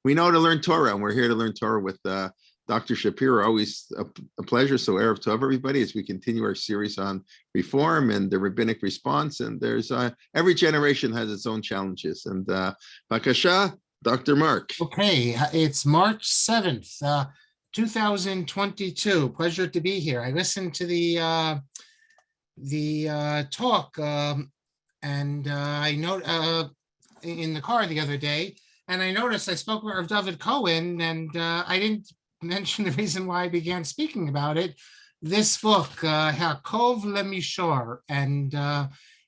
we know to learn Torah, and we're here to learn Torah with Dr. Shapiro. Always a pleasure. So Erev Tov, everybody, as we continue our series on reform and the rabbinic response. And there's every generation has its own challenges. And Bakasha, Dr. Marc. Okay, it's March 7th, 2022. Pleasure to be here. I listened to the talk, and I know in the car the other day, and I noticed I spoke with Rav David Cohen, and I didn't mention the reason why I began speaking about it. This book, Hakov Lemishor, and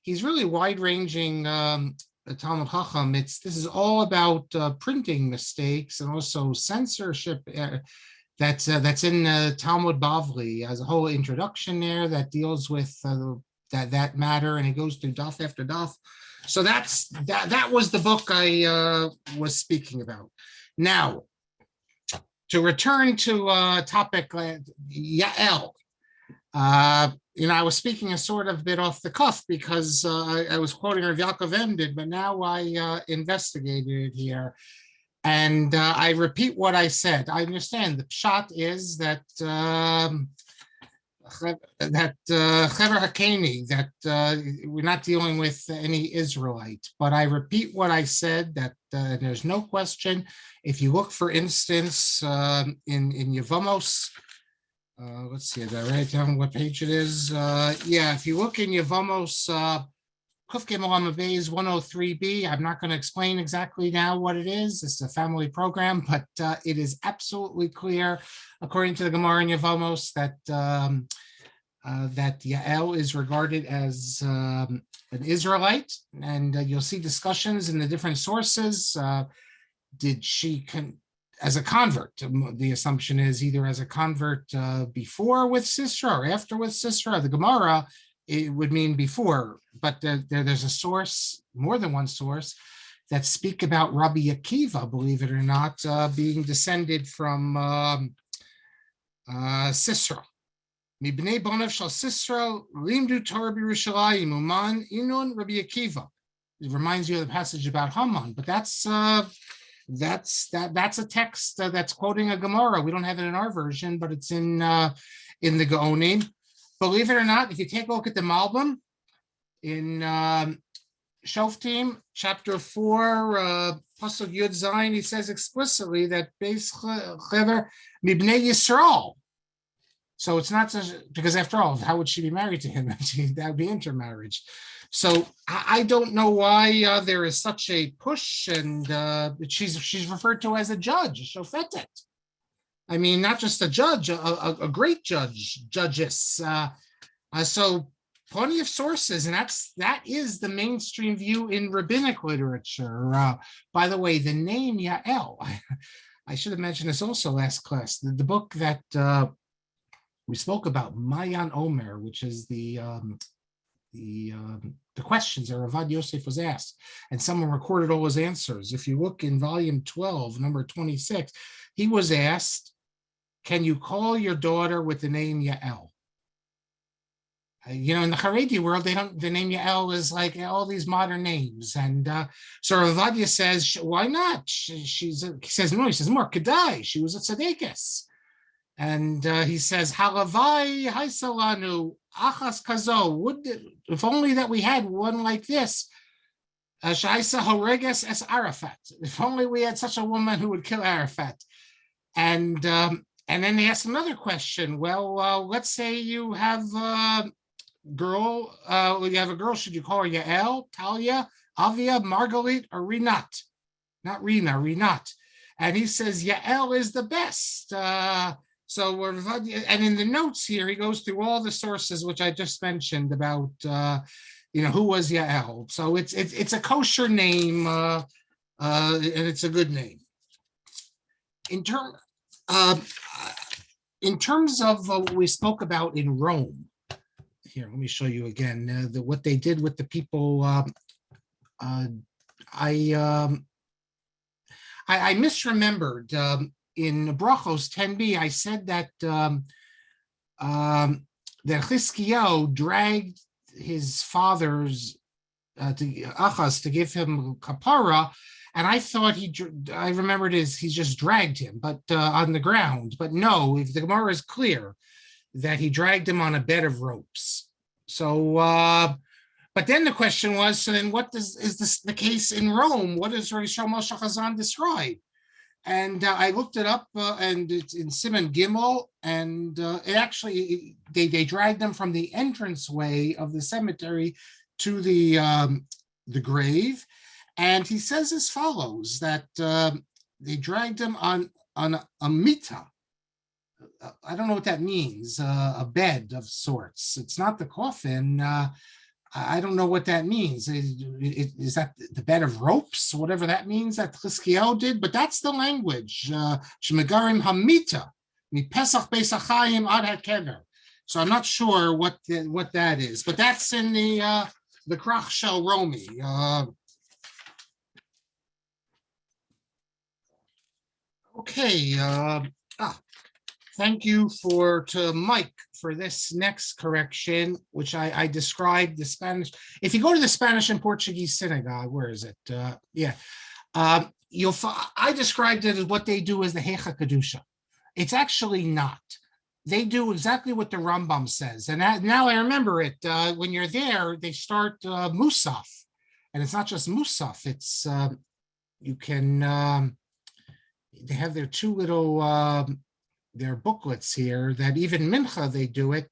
he's really wide-ranging Talmud Chacham. This is all about printing mistakes and also censorship. That's in Talmud Bavli as a whole introduction there that deals with that matter, and it goes through daf after daf. So that was the book I was speaking about. Now, to return to topic Yael, I was speaking a sort of bit off the cuff because I was quoting Rav Yaakov Emden, but now I investigated it here. And I repeat what I said. I understand the pshat is that Chever Hakeni, that we're not dealing with any Israelite. But I repeat what I said, that there's no question. If you look, for instance, in Yevamos, let's see, did I write down what page it is? Yeah, if you look in Yevamos, Kuf Gimel Amud Beis 103b, I'm not going to explain exactly now what it is. It's a family program, but it is absolutely clear, according to the Gemara in Yevamos, that that Yael is regarded as an Israelite, and you'll see discussions in the different sources. Did she, as a convert, the assumption is either as a convert before with Sisra or after with Sisra. The Gemara, it would mean before, but there's a source, more than one source, that speak about Rabbi Akiva, believe it or not, being descended from Sisra. Mibnei bonav shel Sisra limdu Torah b'Yerushalayim uman inun Rabbi Akiva. It reminds you of the passage about Haman, but that's a text that's quoting a Gemara. We don't have it in our version, but it's in the Gaonim. Believe it or not, if you take a look at the Malbim in Shoftim, chapter 4, Pasuk Yud Zayin, he says explicitly that Beis Chever Mibnei Yisrael. So it's not just, because after all, how would she be married to him? That would be intermarriage. So I don't know why there is such a push, and she's referred to as a judge, a shofetet. I mean, not just a judge, a great judge, judges. So plenty of sources, and that is the mainstream view in rabbinic literature. By the way, the name Yael, I should have mentioned this also last class. The book that we spoke about, Mayan Omer, which is the questions that Ravad Yosef was asked, and someone recorded all his answers. If you look in volume 12, number 26, he was asked, can you call your daughter with the name Yael? In the haredi world, the name Yael is like all these modern names. And so Ravadia says, why not? He says, more Kedai, she was a tzedekis. And he says, Halavai Haisalanu Achas Kazo, if only that we had one like this. Shaisa Horeges es Arafat. If only we had such a woman who would kill Arafat. And then they asked another question. Well, let's say you have a girl. Should you call her Yael, Talia, Avia, Margalit, or Rinat? Not Rina, Rinat. And he says Yael is the best. And in the notes here, he goes through all the sources which I just mentioned about who was Yael. So it's a kosher name, and it's a good name. In terms of what we spoke about in Rome, here, let me show you again what they did with the people. I misremembered. In Brachos 10b, I said that that Chizkiyahu dragged his father's to Achaz to give him kapara, And I thought I remembered he's just dragged him, but on the ground. But no, if the Gemara is clear that he dragged him on a bed of ropes. So, but then the question was, so then is this the case in Rome? What does Rav Moshe Chazan describe? And I looked it up, and it's in Siman Gimel, and it actually, they dragged them from the entranceway of the cemetery to the grave. And he says as follows, that they dragged him on a mita. I don't know what that means, a bed of sorts. It's not the coffin. I don't know what that means. Is that the bed of ropes, whatever that means that Chizkiyahu did? But that's the language. Shmegarim hamita, mi pesach beisachayim ad hakever. So I'm not sure what that is, but that's in the Krach Shel Romi. Okay. Thank you to Mike for this next correction, which I described the Spanish. If you go to the Spanish and Portuguese synagogue, where is it? I described it as what they do as the Hecha Kedusha. It's actually not. They do exactly what the Rambam says. And now I remember it. When you're there, they start Musaf. And it's not just Musaf. It's, you can, they have their two little, their booklets here that even Mincha, they do it.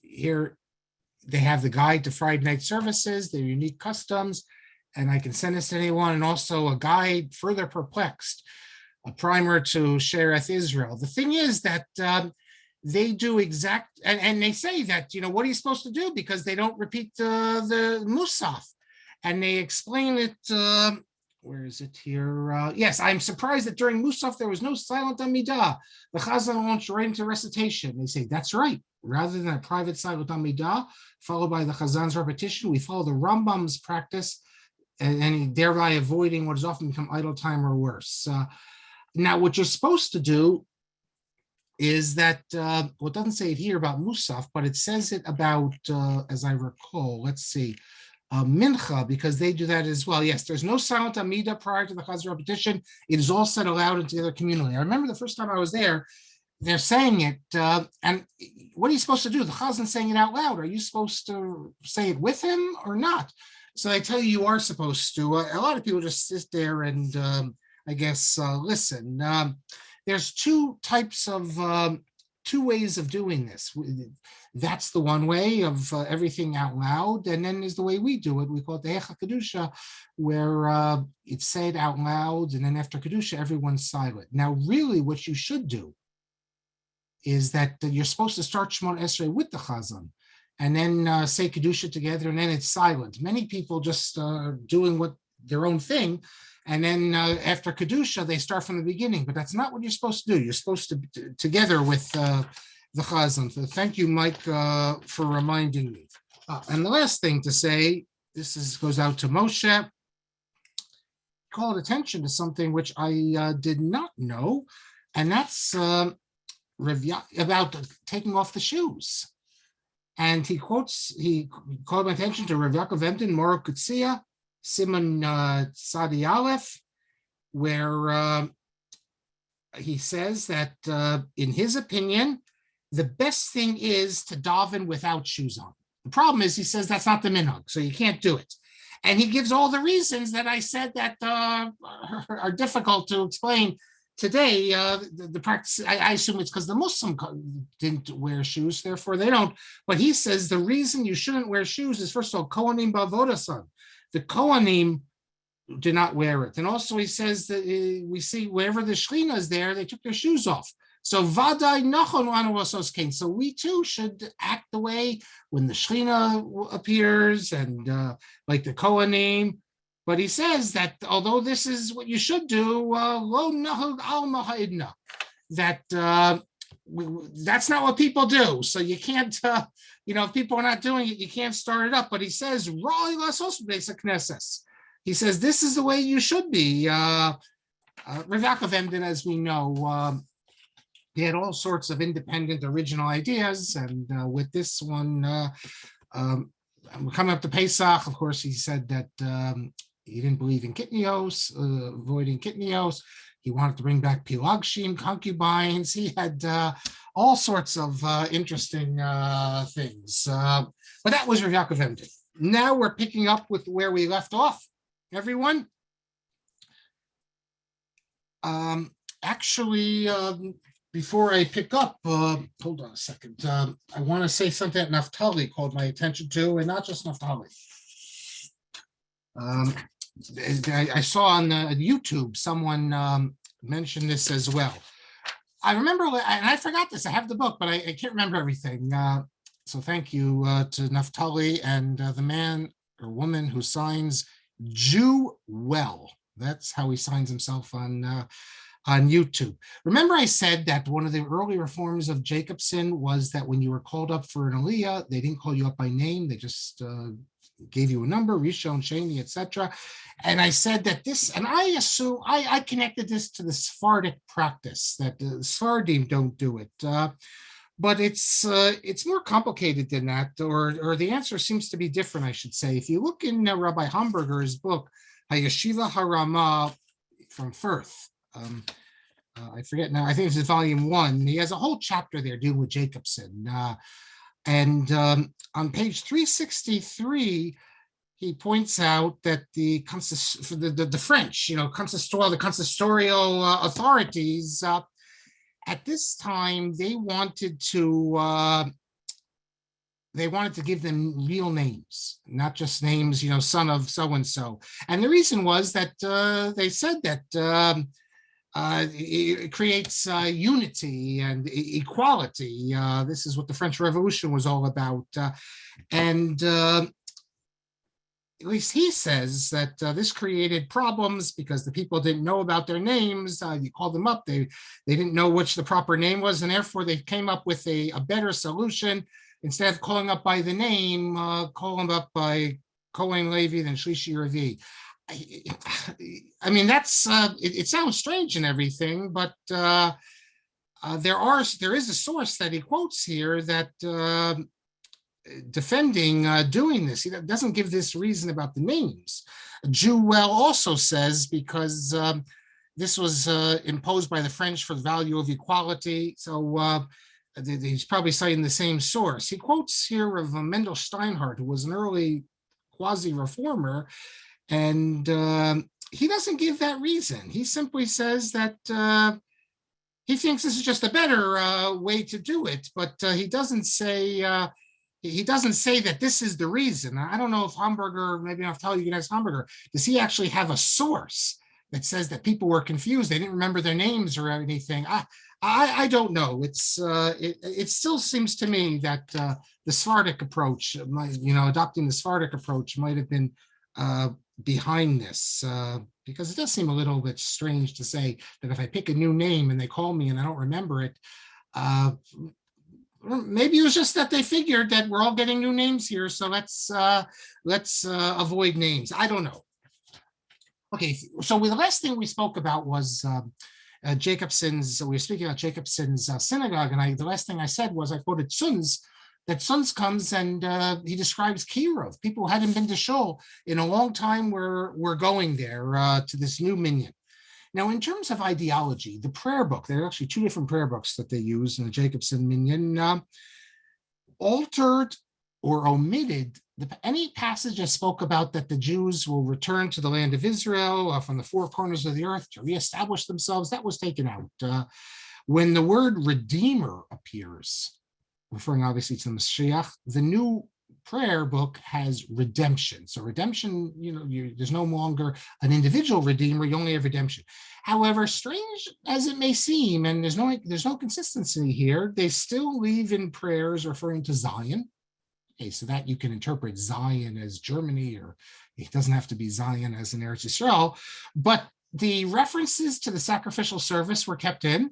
Here they have the guide to Friday night services, their unique customs, and I can send this to anyone, and also a guide, Further Perplexed, a primer to Shereth Israel. The thing is that they do and they say that, what are you supposed to do? Because they don't repeat the Musaf. And they explain it, where is it here? Yes, I'm surprised that during Musaf there was no silent Amidah. The Chazan launched right into recitation. They say, that's right. Rather than a private silent Amidah, followed by the Chazan's repetition, we follow the Rambam's practice, and thereby avoiding what has often become idle time or worse. Now, what you're supposed to do is that, it doesn't say it here about Musaf, but it says it about, as I recall, let's see, Mincha, because they do that as well. Yes, there's no silent Amida prior to the Chazan repetition. It is all said aloud and together communally. I remember the first time I was there, they're saying it, and what are you supposed to do? The Chazan's saying it out loud. Are you supposed to say it with him or not? So I tell you are supposed to. A lot of people just sit there and, I guess, listen. There's two ways of doing this. That's the one way of everything out loud, and then there's the way we do it. We call it the Hecha Kedusha, where it's said out loud, and then after Kedusha, everyone's silent. Now, really, what you should do is that you're supposed to start Shemona Esrei with the Chazan, and then say Kedusha together, and then it's silent. Many people just doing their own thing, and then after Kedusha, they start from the beginning, but that's not what you're supposed to do. You're supposed to, together with the Chazan. So thank you, Mike, for reminding me. And the last thing to say, goes out to Moshe, called attention to something which I did not know, and that's about taking off the shoes. And he called my attention to Rav Yaakov Emden, Mora Kutsia, Simon Tzadi Aleph, where he says that in his opinion, the best thing is to daven without shoes on. The problem is, he says that's not the minhag, so you can't do it. And he gives all the reasons that I said that are difficult to explain today. The practice, I assume it's because the Muslim didn't wear shoes, therefore they don't. But he says the reason you shouldn't wear shoes is, first of all, Kohanim b'avodasan. The Kohanim did not wear it. And also he says that we see wherever the Shechina is there, they took their shoes off. So Vadai Nachon Lanu Kain. So we too should act the way when the Shechina appears, and like the Kohanim. But he says that although this is what you should do, lo nahug al mahidna, that that's not what people do. So you can't, if people are not doing it, you can't start it up. But he says, he says, this is the way you should be. Rav Yaakov Emden, as we know, he had all sorts of independent, original ideas. And with this one, coming up to Pesach, of course, he said that He didn't believe in kitnios, avoiding kitnios. He wanted to bring back pilagshim, concubines. He had all sorts of interesting things. But that was Rav Yaakov Emden. Now we're picking up with where we left off, everyone. Actually, before I pick up, hold on a second. I want to say something that Naftali called my attention to, and not just Naftali. I saw on YouTube someone mention this as well. I remember, and I forgot this. I have the book, but I can't remember everything. So thank you to Naftali and the man or woman who signs Jew well. That's how he signs himself on YouTube. Remember I said that one of the earlier forms of Jacobson was that when you were called up for an aliyah, they didn't call you up by name. They just gave you a number, Rishon, Sheni, etc. And I said that this, and I assume, I connected this to the Sephardic practice, that the Sephardim don't do it. But it's more complicated than that, or the answer seems to be different, I should say. If you look in Rabbi Hamburger's book, Yeshiva Harama from Firth, I forget now, I think it's volume 1. He has a whole chapter there dealing with Jacobson. And on page 363, he points out that the French, the consistorial authorities, at this time, they wanted to give them real names, not just names, son of so-and-so. And the reason was that they said that it creates unity and equality. This is what the French Revolution was all about. And at least he says that this created problems because the people didn't know about their names. You called them up, they didn't know which the proper name was, and therefore they came up with a better solution. Instead of calling up by the name, call them up by Kohen Levi, then Shlishi Revi. I mean, that's it sounds strange and everything, but there is a source that he quotes here that defending doing this. He doesn't give this reason about the names. Jewel also says because this was imposed by the French for the value of equality. So he's probably citing the same source. He quotes here of Mendel Steinhardt, who was an early quasi-reformer, and he doesn't give that reason. He simply says that he thinks this is just a better way to do it, but he doesn't say that this is the reason. I don't know if Hamburger, maybe I'll tell you guys, Hamburger, does he actually have a source that says that people were confused, they didn't remember their names or anything? I don't know. It still seems to me that the Sephardic approach, adopting the Sephardic approach might have been behind this, because it does seem a little bit strange to say that if I pick a new name and they call me and I don't remember it, maybe it was just that they figured that we're all getting new names here, so let's avoid names. I don't know. Okay, so the last thing we spoke about was Jacobson's. We were speaking about Jacobson's synagogue, and the last thing I said was I quoted Sunz. That Sunz comes and he describes Kirov. People who hadn't been to shul in a long time were going there to this new minyan. Now, in terms of ideology, the prayer book, there are actually 2 different prayer books that they use in the Jacobson minyan, altered or omitted any passage that spoke about that the Jews will return to the land of Israel from the 4 corners of the earth to reestablish themselves. That was taken out. When the word redeemer appears, referring obviously to the Mashiach, the new prayer book has redemption. So redemption, there's no longer an individual redeemer, you only have redemption. However, strange as it may seem, and there's no consistency here, they still leave in prayers referring to Zion. Okay, so that you can interpret Zion as Germany, or it doesn't have to be Zion as in Eretz Yisrael, but the references to the sacrificial service were kept in,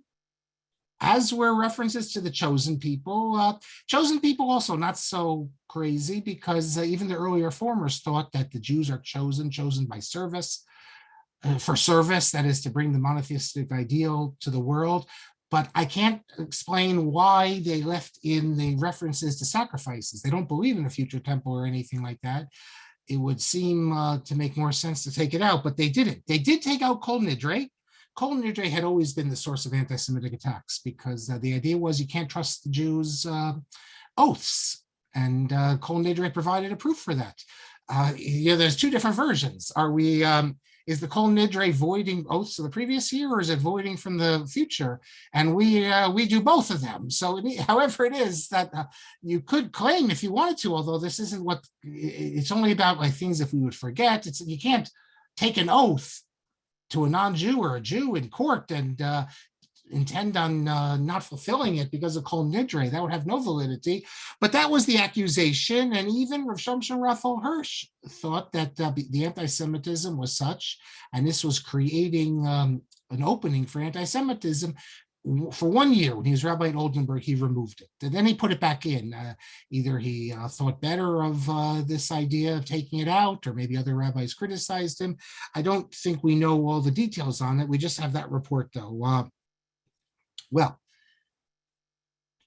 as were references to the chosen people. Chosen people also not so crazy, because even the earlier reformers thought that the Jews are chosen by service, for service, that is to bring the monotheistic ideal to the world. But I can't explain why they left in the references to sacrifices. They don't believe in a future temple or anything like that. it would seem to make more sense to take it out, but they didn't. They did take out Kol Nidre. Kol Nidre had always been the source of anti-Semitic attacks because the idea was you can't trust the Jews' oaths, and Kol Nidre provided a proof for that. There's two different versions. Is the Kol Nidre voiding oaths of the previous year, or is it voiding from the future? And we do both of them. So however it is that you could claim if you wanted to, although this isn't what, it's only about like things if we would forget. You can't take an oath to a non-Jew or a Jew in court and intend on not fulfilling it because of Kol Nidre. That would have no validity. But that was the accusation. And even Rav Shamshon Raphael Hirsch thought that the anti-Semitism was such, and this was creating an opening for anti-Semitism. For 1 year, when he was rabbi in Oldenburg, he removed it. And then he put it back in. Either he thought better of this idea of taking it out, or maybe other rabbis criticized him. I don't think we know all the details on it. We just have that report, though. Well,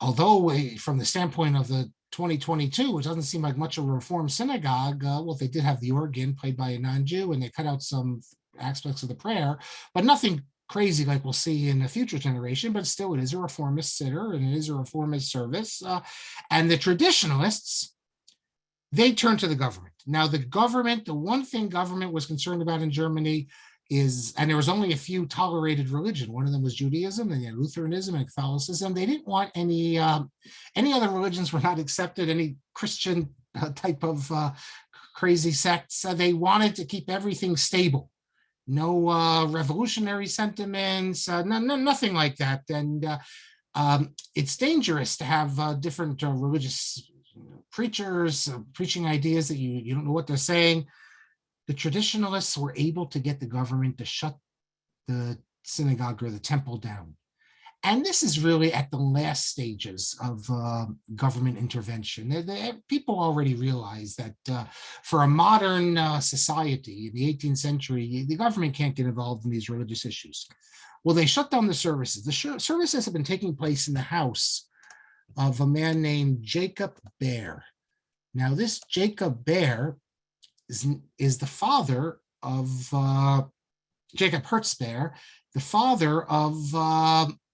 although from the standpoint of the 2022, it doesn't seem like much of a Reform synagogue. Well, they did have the organ played by a non-Jew, and they cut out some aspects of the prayer, but nothing crazy like we'll see in a future generation. But still, it is a reformist sitter, and it is a reformist service. And the traditionalists, they turn to the government. Now, the government, the one thing government was concerned about in Germany is, and there was only a few tolerated religion. One of them was Judaism, and Lutheranism and Catholicism. They didn't want any other religions were not accepted, any Christian type of crazy sects. They wanted to keep everything stable. No revolutionary sentiments, nothing like that. And it's dangerous to have different religious preachers preaching ideas that you don't know what they're saying. The traditionalists were able to get the government to shut the synagogue or the temple down. And this is really at the last stages of government intervention. People already realize that for a modern society in the 18th century, the government can't get involved in these religious issues. Well, they shut down the services. The services have been taking place in the house of a man named Jacob Bear. Now, this Jacob Bear is the father of Jacob Hertz Bear, the father of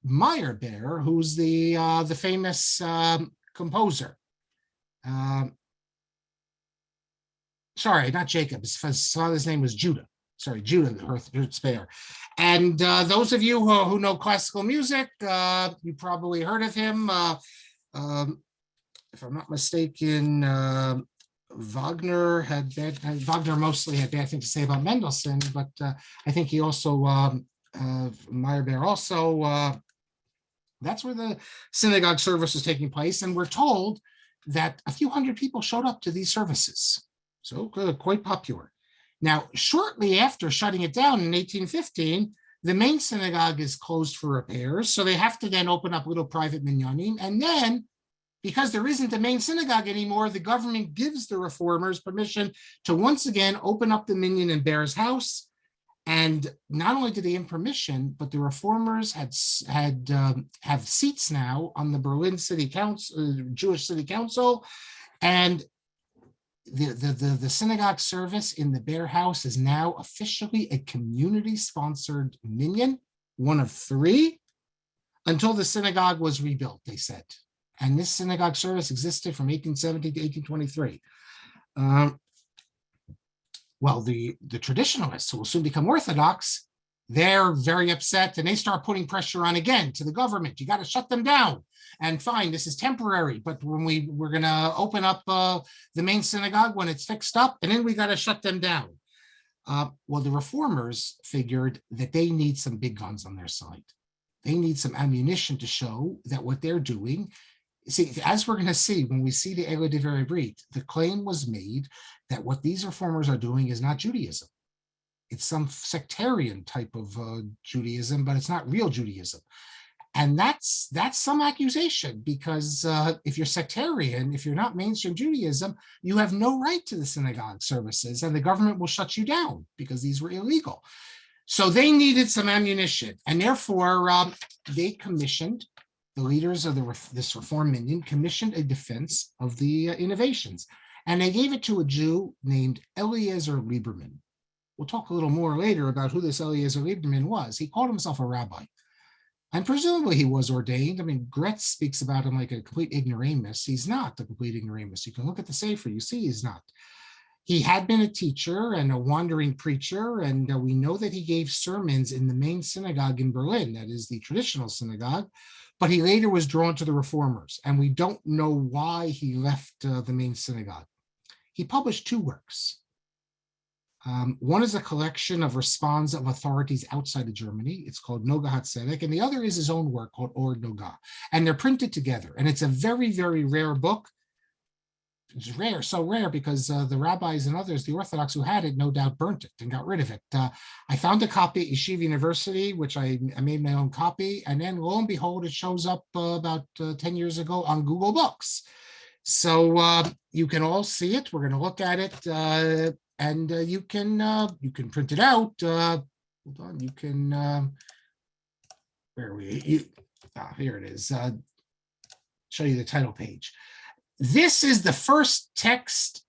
Meyer Bear, who's the famous composer. Sorry, not Jacob. His father's name was Judah. Sorry, Judah Hertz Bear. And those of you who know classical music, you probably heard of him. If I'm not mistaken, Wagner mostly had bad things to say about Mendelssohn, but I think he also, Meyerbeer also, that's where the synagogue service was taking place. And we're told that a few hundred people showed up to these services. So quite popular. Now, shortly after shutting it down in 1815, the main synagogue is closed for repairs. So they have to then open up little private minyanim. And then, because there isn't a main synagogue anymore, the government gives the reformers permission to once again open up the minyan in Bear's house. And not only did they give permission, but the reformers have seats now on the Berlin City Council, Jewish City Council, and the synagogue service in the Bear House is now officially a community-sponsored minyan, one of three, until the synagogue was rebuilt, they said. And this synagogue service existed from 1870 to 1823. Well, the traditionalists, who will soon become Orthodox, they're very upset, and they start putting pressure on again to the government. You got to shut them down. And fine, this is temporary, but when we're going to open up the main synagogue when it's fixed up, and then we got to shut them down. Well, the reformers figured that they need some big guns on their side. They need some ammunition to show that what they're doing. See, as we're going to see when we see the Eile Divrei Brit, the claim was made that what these reformers are doing is not Judaism. It's some sectarian type of Judaism, but it's not real Judaism. And that's some accusation, because if you're sectarian, if you're not mainstream Judaism, you have no right to the synagogue services, and the government will shut you down because these were illegal. So they needed some ammunition, and therefore they commissioned, the leaders of this reform minyan commissioned a defense of the innovations. and they gave it to a Jew named Eliezer Lieberman. We'll talk a little more later about who this Eliezer Lieberman was. He called himself a rabbi. And presumably he was ordained. I mean, Gretz speaks about him like a complete ignoramus. He's not a complete ignoramus. You can look at the Sefer, you see he's not. He had been a teacher and a wandering preacher, and we know that he gave sermons in the main synagogue in Berlin, that is the traditional synagogue, but he later was drawn to the reformers, and we don't know why he left the main synagogue. He published two works. One is a collection of response of authorities outside of Germany. It's called Nogah ha-Tzedek, and the other is his own work called Or Nogah, and they're printed together. And it's a very, very rare book. It's rare, so rare because the rabbis and others, the Orthodox who had it, no doubt burnt it and got rid of it. I found a copy at Yeshiva University, which I made my own copy, and then lo and behold, it shows up about 10 years ago on Google Books. So you can all see it. We're going to look at it. And you can print it out. Hold on, you can. Where are we? Here it is. Show you the title page. This is the first text,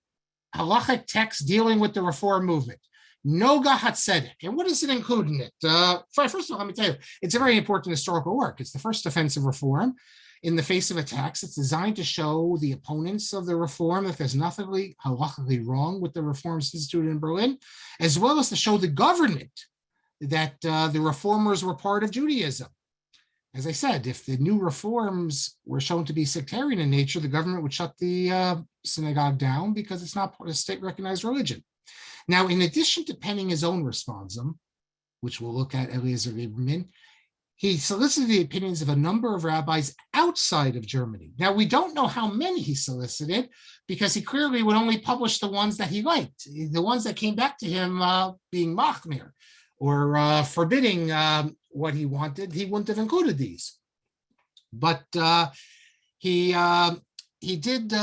halachic text dealing with the Reform movement, Nogah ha-Tzedek. And what does it include in it? First of all, let me tell you, it's a very important historical work. It's the first defense of Reform. In the face of attacks, it's designed to show the opponents of the Reform that there's nothing halakhically wrong with the reforms instituted in Berlin, as well as to show the government that the reformers were part of Judaism. As I said, if the new reforms were shown to be sectarian in nature, the government would shut the synagogue down because it's not part of state-recognized religion. Now, in addition to penning his own responsum, which we'll look at Eliezer Lieberman, he solicited the opinions of a number of rabbis outside of Germany. Now, we don't know how many he solicited because he clearly would only publish the ones that he liked, the ones that came back to him being machmir or forbidding what he wanted. He wouldn't have included these. But he did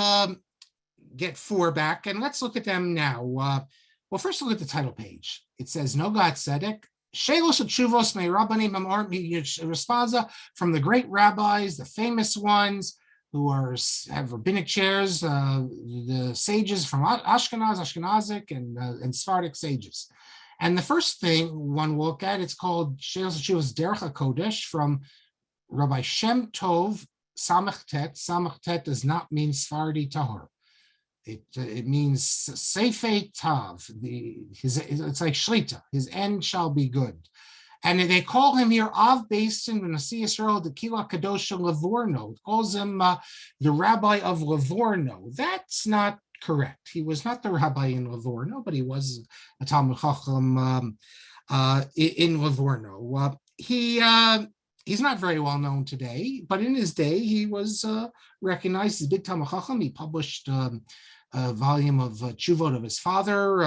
get four back, and let's look at them now. Well, first look at the title page. It says, Nogah ha-Tzedek, Shelos Tshuvos me Rabbanim Responsa, from the great rabbis, the famous ones who have rabbinic chairs, the sages from Ashkenazic and Sephardic sages. And the first thing one will look at, it's called Shelos Tshuvos Derech HaKodesh from Rabbi Shem Tov Samach Tet. Samach Tet does not mean Sephardi Tahor. It means Seifei Tav. It's like Shlita. His end shall be good. And they call him here Av Basin V'Nasi Yisrael the Kila Kadosha Livorno. It calls him the rabbi of Livorno. That's not correct. He was not the rabbi in Livorno, but he was a Talmud Chacham in Livorno. He's not very well known today, but in his day, he was recognized as a big Talmud Chacham. He published a volume of Tshuvot of his father,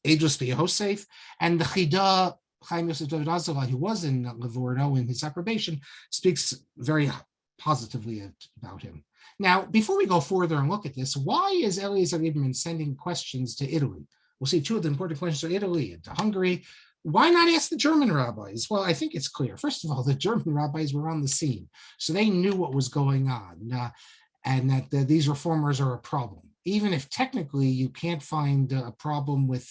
Ageless B'Yehosef, and the Chida Chaim Yosef David Azalai, who was in Livorno in his approbation, speaks very positively about him. Now, before we go further and look at this, why is Eliezer Lieberman sending questions to Italy? We'll see two of the important questions to Italy and to Hungary. Why not ask the German rabbis? Well, I think it's clear. First of all, the German rabbis were on the scene, so they knew what was going on and that these reformers are a problem. Even if technically you can't find a problem with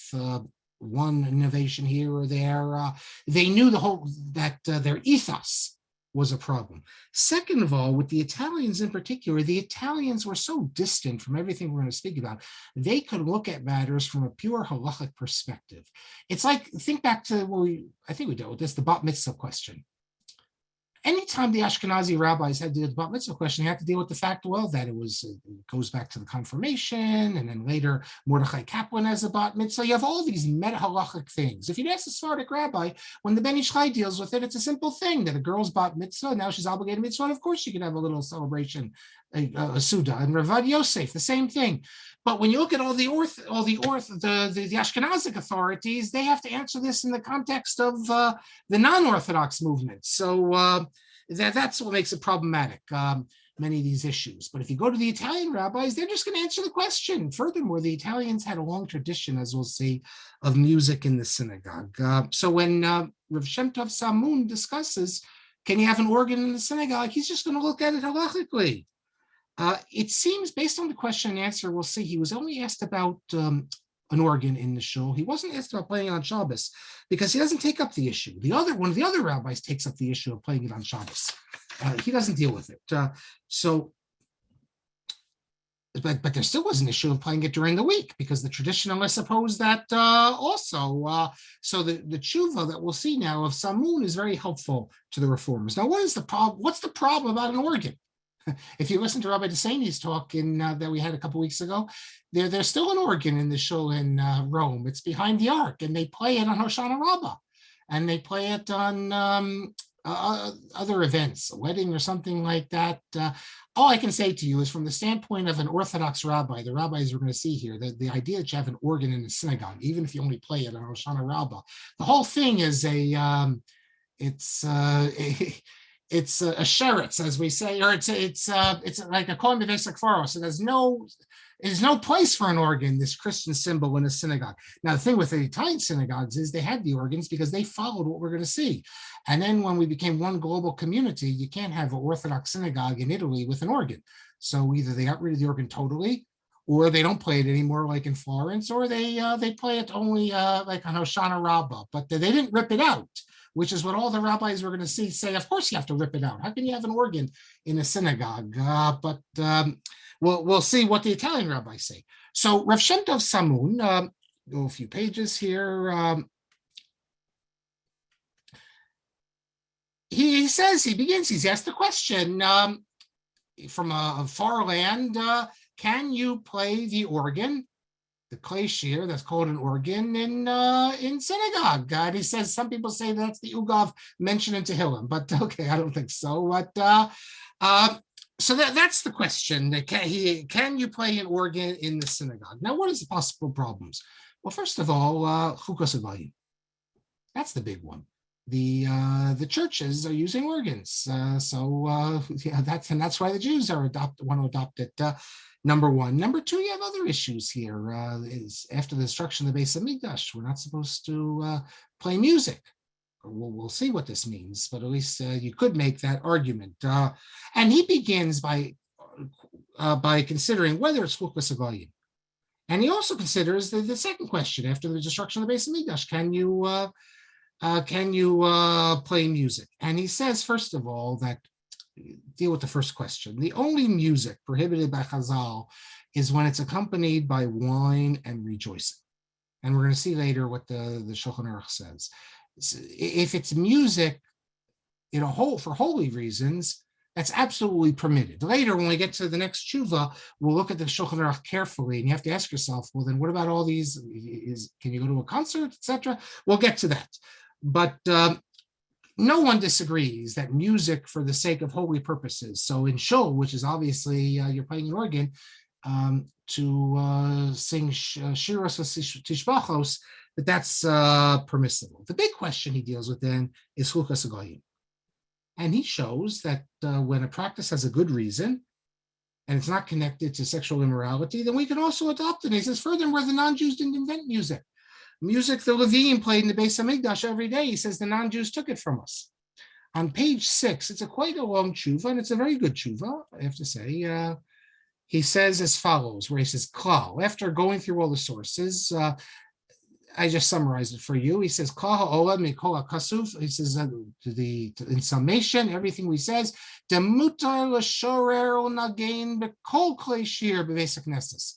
one innovation here or there, they knew that their ethos was a problem. Second of all, with the Italians in particular, the Italians were so distant from everything we're going to speak about, they could look at matters from a pure halachic perspective. It's like, think back to, I think we dealt with this, the bat mitzvah question. Anytime the Ashkenazi rabbis had to deal with the bat mitzvah question, they had to deal with the fact, well, that it goes back to the confirmation, and then later Mordechai Kaplan as a bat mitzvah. You have all these meta-halachic things. If you'd ask a Sephardic rabbi, when the Ben Ish Chai deals with it, it's a simple thing that a girl's bat mitzvah, now she's obligated mitzvah, and of course she can have a little celebration, a Suda. And Ravad Yosef, the same thing. But when you look at all the Ashkenazic authorities, they have to answer this in the context of the non-Orthodox movement. So that's what makes it problematic, many of these issues. But if you go to the Italian rabbis, they're just going to answer the question. Furthermore, the Italians had a long tradition, as we'll see, of music in the synagogue. So when Rav Shem Tov Samun discusses, can you have an organ in the synagogue, he's just going to look at it halakhically. It seems, based on the question and answer, we'll see, he was only asked about an organ in the shul. He wasn't asked about playing on Shabbos because he doesn't take up the issue. One of the other rabbis takes up the issue of playing it on Shabbos. He doesn't deal with it. But there still was an issue of playing it during the week because the traditionalists oppose that also. So the tshuva that we'll see now of Samun is very helpful to the reformers. Now, what is the problem? What's the problem about an organ? If you listen to Rabbi Desani's talk that we had a couple weeks ago, there's still an organ in the shul in Rome. It's behind the ark, and they play it on Hoshana Rabbah, and they play it on other events, a wedding or something like that. All I can say to you is, from the standpoint of an Orthodox rabbi, the rabbis we're going to see here, the idea that you have an organ in the synagogue, even if you only play it on Hoshana Rabbah, the whole thing is it's a sheretz, as we say, or it's like a kohen b'vesek faro. So there's no place for an organ, this Christian symbol, in a synagogue. Now, the thing with the Italian synagogues is they had the organs because they followed what we're going to see. And then when we became one global community, you can't have an Orthodox synagogue in Italy with an organ. So either they got rid of the organ totally, or they don't play it anymore, like in Florence, or they play it only like on Hoshana Rabbah, but they didn't rip it out, which is what all the rabbis we're going to see say, of course you have to rip it out. How can you have an organ in a synagogue? But we'll see what the Italian rabbis say. So Rav Shem Tov Samun, go a few pages here. He says, he's asked the question from a far land, can you play the organ, the clay shear that's called an organ, in synagogue? And he says, some people say that's the Ugav mentioned in Tehillim, but okay, I don't think so. But so that's the question. Can you play an organ in the synagogue? Now, what is the possible problems? Well, first of all, chukos hagoyim. That's the big one. The churches are using organs, that's why the Jews want to adopt it. Number one. Number two, you have other issues here. Is after the destruction of the Beis Hamikdash, we're not supposed to play music. We'll see what this means, but at least you could make that argument. And he begins by considering whether it's chukos hagoyim. And he also considers the second question after the destruction of the Beis Hamikdash: can you play music? And he says, first of all, that deal with the first question. The only music prohibited by Chazal is when it's accompanied by wine and rejoicing. And we're going to see later what the Shulchan Aruch says. If it's music for holy reasons, that's absolutely permitted. Later, when we get to the next tshuva, we'll look at the Shulchan Aruch carefully, and you have to ask yourself, well, then what about all these? Can you go to a concert, etc.? We'll get to that. But no one disagrees that music for the sake of holy purposes. So in shul, which is obviously you're playing an organ, to sing shiros tishbachos, that's permissible. The big question he deals with then is chukos hagoyim. And he shows that when a practice has a good reason, and it's not connected to sexual immorality, then we can also adopt it. And he says, furthermore, the non-Jews didn't invent music. Music the Levim played in the Beis Hamikdash every day. He says the non-Jews took it from us. On page 6, it's quite a long tshuva, and it's a very good tshuva, I have to say. He says as follows, where he says, klal, after going through all the sources, I just summarized it for you. He says, klal ha'olam mikol ha'kasuf. He says, in summation, everything we says, demutar l'shorer u'nagein b'kol klei shir b'beis hakneses.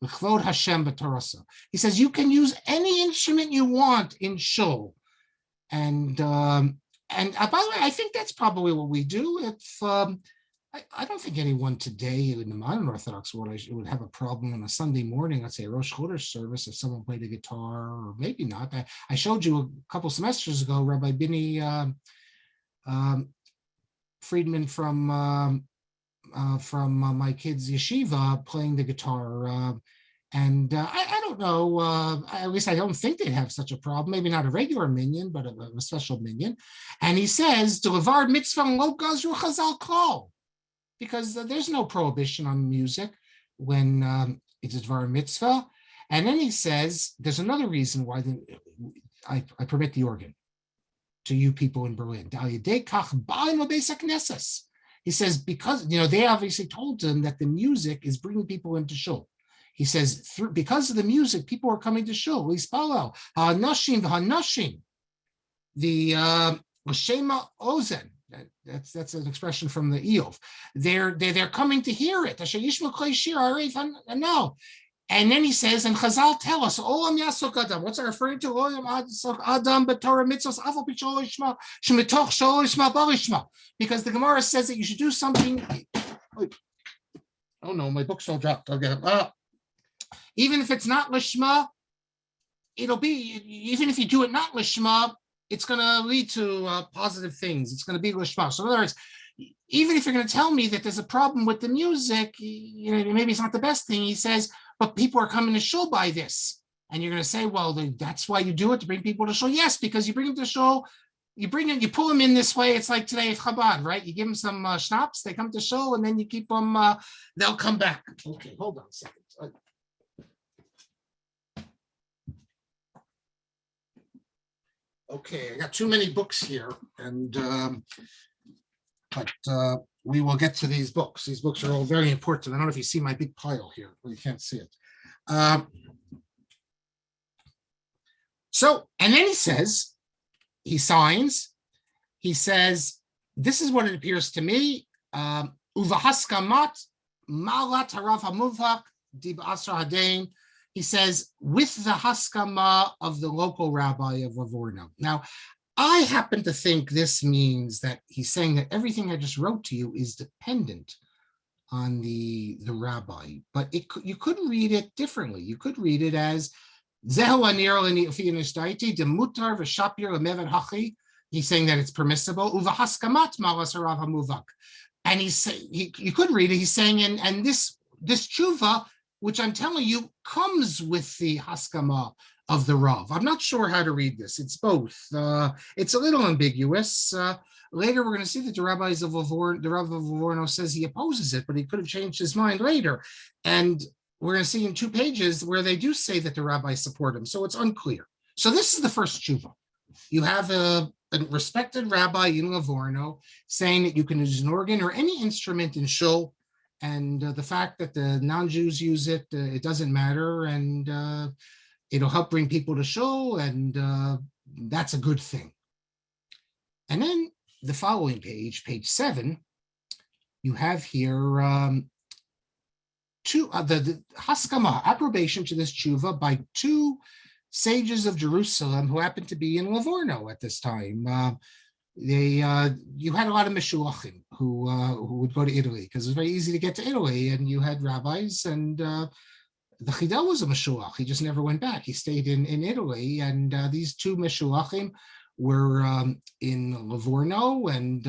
He says you can use any instrument you want in shul, and by the way, I think that's probably what we do. If I don't think anyone today in the modern Orthodox world would have a problem on a Sunday morning, let's say a Rosh Chodesh service, if someone played a guitar, or maybe not. I showed you a couple semesters ago Rabbi Bini Friedman from my kids' yeshiva playing the guitar. And I don't know, at least I don't think they'd have such a problem, maybe not a regular minyan, but a special minyan. And he says, Delevar mitzvah lo gazru chazal klal, because there's no prohibition on music when it's a dvar mitzvah. And then he says, there's another reason why I permit the organ to you people in Berlin. He says, because, they obviously told him that the music is bringing people into shul. He says, because of the music, people are coming to shul. Lispalel, ha'nashim, the shema ozen. That's an expression from the Eov. They're coming to hear it. And then he says, and Chazal tell us, Olam Yasok Adam. What's it referring to? Olam Yasok Adam b'Torah mitzvos afal pichol ishma shemitoch shol ishma bar ishma. Because the Gemara says that you should do something. Oh no, my book's all dropped. I'll get it. Even if it's not lishma, it'll be. Even if you do it not lishma, it's going to lead to positive things. It's going to be lishma. So in other words, even if you're going to tell me that there's a problem with the music, maybe it's not the best thing. He says, but people are coming to shul by this. And you're going to say, well, that's why you do it, to bring people to shul. Yes, because you bring them to shul, you pull them in this way. It's like today at Chabad, right? You give them some schnapps, they come to shul, and then you keep them, they'll come back. Okay, hold on a second. Okay, I got too many books here, and but we will get to these books. These books are all very important. I don't know if you see my big pile here, but you can't see it. And then he says, he signs, he says, this is what it appears to me. Uvahaskamat malat harav hamuvhak dib asra hadain. He says, with the haskama of the local rabbi of Livorno. Now, I happen to think this means that he's saying that everything I just wrote to you is dependent on the rabbi, but you could read it differently. You could read it as Zehu anir l'ni'ufinishtaiti demutar v'shapir l'meven hachi. He's saying that it's permissible. Uvahaskamat malas harav hamuvak. And you could read it. He's saying, and this tshuva, which I'm telling you, comes with the haskama of the Rav. I'm not sure how to read this. It's both. It's a little ambiguous. Later, we're going to see that the Rav of Livorno says he opposes it, but he could have changed his mind later. And we're going to see in 2 pages where they do say that the rabbis support him. So it's unclear. So this is the first tshuva. You have a respected rabbi in Livorno saying that you can use an organ or any instrument in shul. And the fact that the non-Jews use it, it doesn't matter, and it'll help bring people to shul, and that's a good thing. And then the following page, page 7, you have here the haskama, approbation to this tshuva by 2 sages of Jerusalem who happened to be in Livorno at this time. You had a lot of Meshuachim who would go to Italy because it was very easy to get to Italy, and you had rabbis, and the Chidel was a Meshuach. He just never went back. He stayed in Italy, and these 2 Meshuachim were in Livorno, and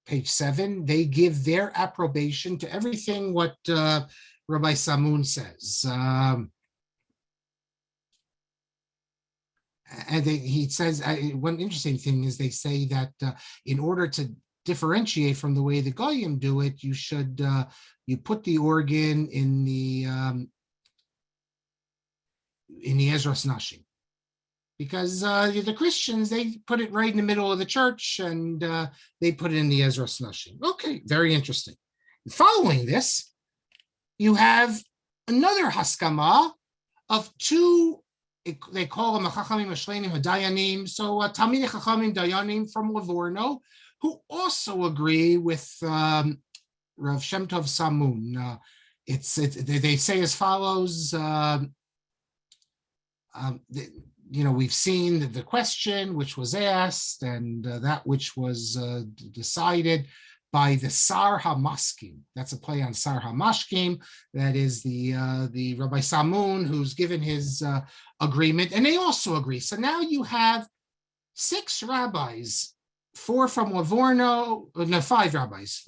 page 7, they give their approbation to everything what Rabbi Samun says. And he says, one interesting thing is they say that in order to differentiate from the way the Goyim do it, you should you put the organ in the Ezras Nashim, because the Christians, they put it right in the middle of the church, and they put it in the Ezras Nashim. Okay, very interesting. Following this, you have another haskama of 2. They call them Chachamim Ashleinim Hadayanim. So Talmidei Chachamim Dayanim from Livorno, who also agree with Rav Shem Tov Samun. They say as follows. We've seen the question which was asked, and that which was decided by the Sar HaMaskim. That's a play on Sar HaMashkim. That is the Rabbi Samun who's given his agreement, and they also agree. So now you have 6 rabbis, 4 from Livorno, 5 rabbis.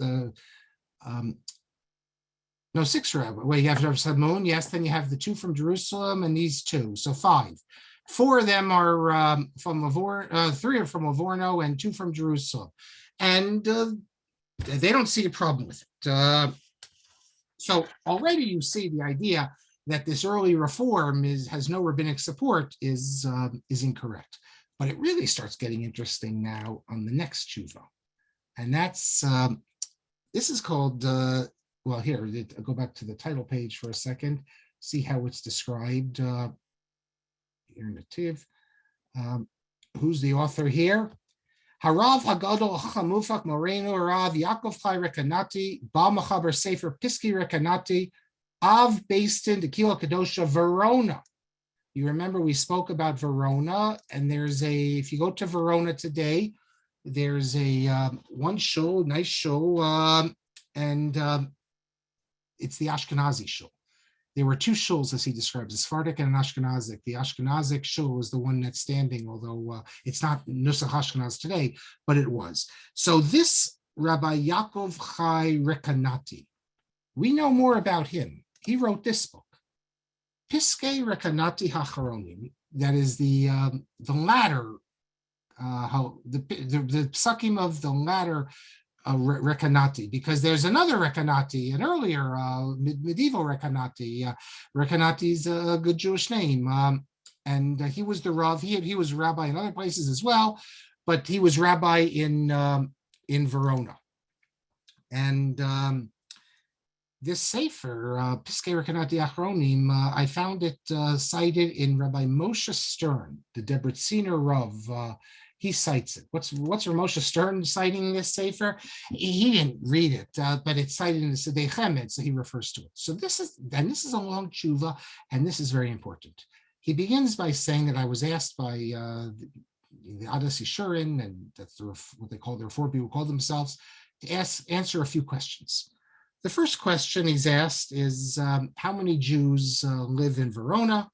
6 rabbis. Well, you have Rabbi Samun, yes. Then you have the 2 from Jerusalem, and these 2, so 5. 4 of them are from Livorno. 3 are from Livorno, and 2 from Jerusalem, and they don't see a problem with it. So already you see the idea that this early reform has no rabbinic support is incorrect. But it really starts getting interesting now on the next tshuva. And that's, this is called, well, here, I'll go back to the title page for a second, see how it's described here in Nativ. Who's the author here? Harav Hagadol Chamufak Moreno Rav Yaakov Chai Rekanati, Ba Machaber Sefer Piski Rekanati, Av Based the Kilo Kadosha Verona. You remember we spoke about Verona, and there's if you go to Verona today, there's one shul, nice shul, and it's the Ashkenazi shul. There were two shuls, as he describes, a Sephardic and an Ashkenazic. The Ashkenazic shul was the one that's standing, although it's not Nusach Ashkenaz today, but it was. So this Rabbi Yaakov Chai Rekanati, we know more about him. He wrote this book, Piskei Rekanati Hacharonim. That is the latter, the psukim of the latter Rekanati, because there's another Rekanati, an earlier medieval Rekanati. Rekanati is a good Jewish name, and he was the Rav. He was rabbi in other places as well, but he was rabbi in Verona. And this sefer, Piskei Rekanati Achronim, I found it cited in Rabbi Moshe Stern, the Debreciner Rav. He cites it. What's Moshe Stern citing this sefer? He didn't read it, but it's cited in the Sedei Chemed, so he refers to it. So this is a long tshuva, and this is very important. He begins by saying that I was asked by the Adas Yishurin, and that's what they call, there are four people who call themselves, to answer a few questions. The first question he's asked is, how many Jews live in Verona?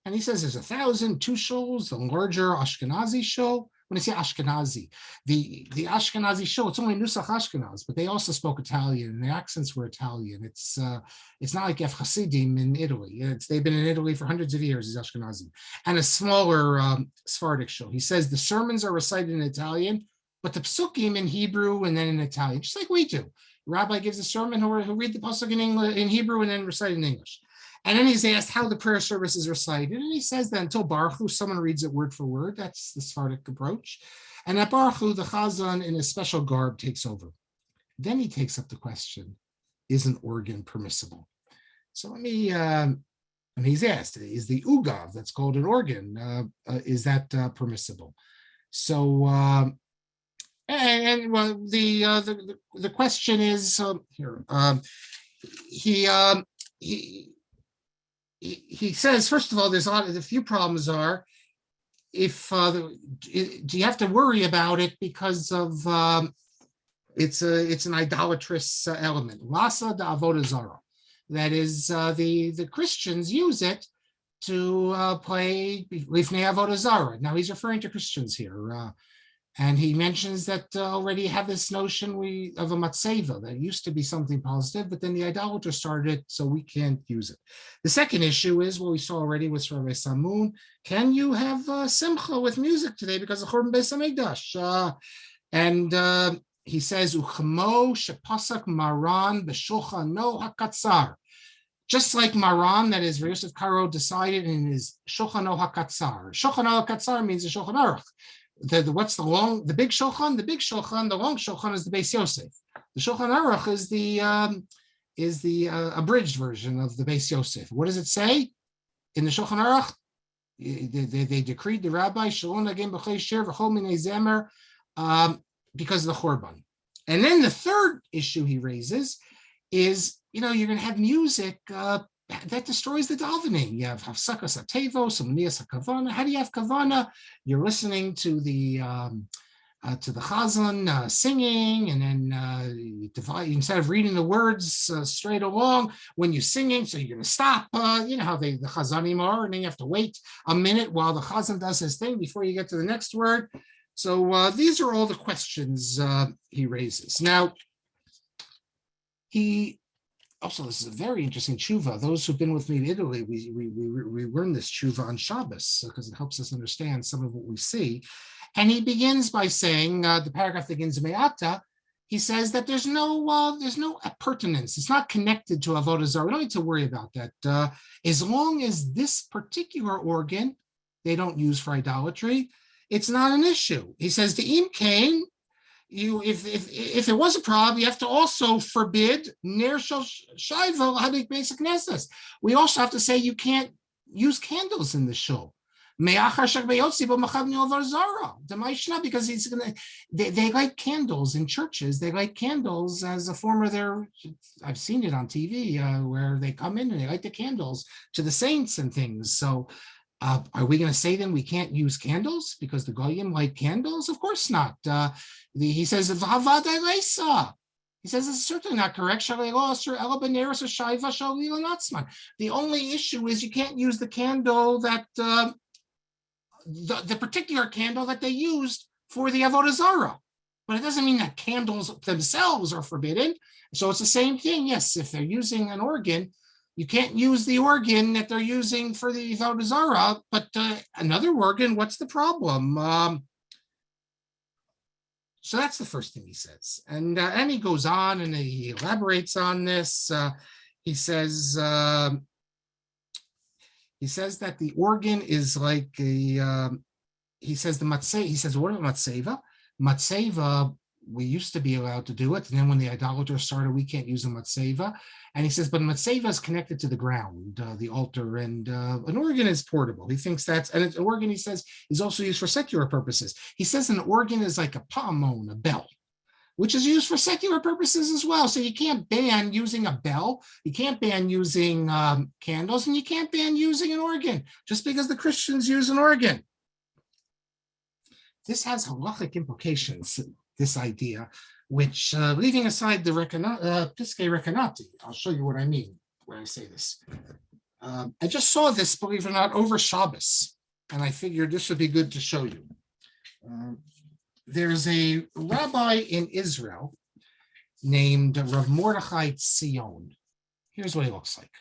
And he says there's 1,000, two shuls, the larger Ashkenazi shul. When I say Ashkenazi, the Ashkenazi shul, it's only Nusach Ashkenaz, but they also spoke Italian, and the accents were Italian. It's not like Ef Hasidim in Italy. They've been in Italy for hundreds of years, is Ashkenazi. And a smaller Sephardic shul. He says the sermons are recited in Italian, but the psukim in Hebrew and then in Italian, just like we do. The rabbi gives a sermon, who read the pasuk in Hebrew and then recite in English. And then he's asked how the prayer service is recited. And he says that until Baruch Hu, someone reads it word for word. That's the Sephardic approach. And at Baruch Hu, the Chazan in a special garb takes over. Then he takes up the question, is an organ permissible? So and he's asked, is the ugav, that's called an organ, is that permissible? So, well, the question is, here, he says, first of all, there's a few problems are, do you have to worry about it because of it's an idolatrous element, lasa da avodah zara. That is, the Christians use it to play lifnei avodah zara. Now he's referring to Christians here. And he mentions that already have this notion of a matzeva, that used to be something positive, but then the idolater started it, so we can't use it. The second issue is what we saw already with Rabbi Samun. Can you have simcha with music today because of Churban Beis Hamikdash? And he says, Uchmo shepasak Maran b'shulchano hakatzar. Just like Maran, that is, Yosef Karo decided in his Shulchano hakatzar. Shulchano hakatzar means the Shulchan Aruch. What's the big shulchan? The big shulchan, the long shulchan is the Beis Yosef. The Shulchan Aruch is the abridged version of the Beis Yosef. What does it say in the Shulchan Aruch? They decreed the rabbi shalom nagim b'chei shir v'chol minei zemer because of the Churban. And then the third issue he raises is, you're going to have music that destroys the davening. You have hafsakas hatevos, umnias hakavana. How do you have kavana? You're listening to the chazan singing, and then instead of reading the words straight along when you're singing, so you're going to stop. You know how the chazanim are, and then you have to wait a minute while the chazan does his thing before you get to the next word. So these are all the questions he raises. Now, this is a very interesting tshuva. Those who've been with me in Italy, we learn this tshuva on Shabbos because it helps us understand some of what we see. And he begins by saying, the paragraph begins me'ata. He says that there's no appurtenance. It's not connected to avodah zarah. We don't need to worry about that. As long as this particular organ they don't use for idolatry, it's not an issue. He says the im kain. if it was a problem, you have to also forbid ner shel shaiva hadik basic nesses. We also have to say you can't use candles in the shul. Because they light candles in churches. They light candles as a form of their, I've seen it on TV where they come in and they light the candles to the saints and things. So are we going to say then we can't use candles because the goyim light candles? Of course not. He says, he says it's certainly not correct. The only issue is you can't use the candle that, the particular candle that they used for the Avodah Zarah. But it doesn't mean that candles themselves are forbidden. So it's the same thing. Yes, if they're using an organ, you can't use the organ that they're using for the Avodah Zarah, but another organ, what's the problem? So that's the first thing he says. And he goes on and he elaborates on this. He says that the organ is like he says the matzeva, he says, what about matzeva? Matzeva, we used to be allowed to do it. And then when the idolaters started, we can't use the matzeva. And he says, but matzeva is connected to the ground, the altar, and an organ is portable. He thinks that's, and an organ, he says, is also used for secular purposes. He says an organ is like a palmon, a bell, which is used for secular purposes as well. So you can't ban using a bell, you can't ban using candles, and you can't ban using an organ just because the Christians use an organ. This has halakhic implications, this idea, which leaving aside the Piskei Rekanati, I'll show you what I mean when I say this. I just saw this, believe it or not, over Shabbos, and I figured this would be good to show you. There's a rabbi in Israel named Rav Mordechai Tzion. Here's what he looks like.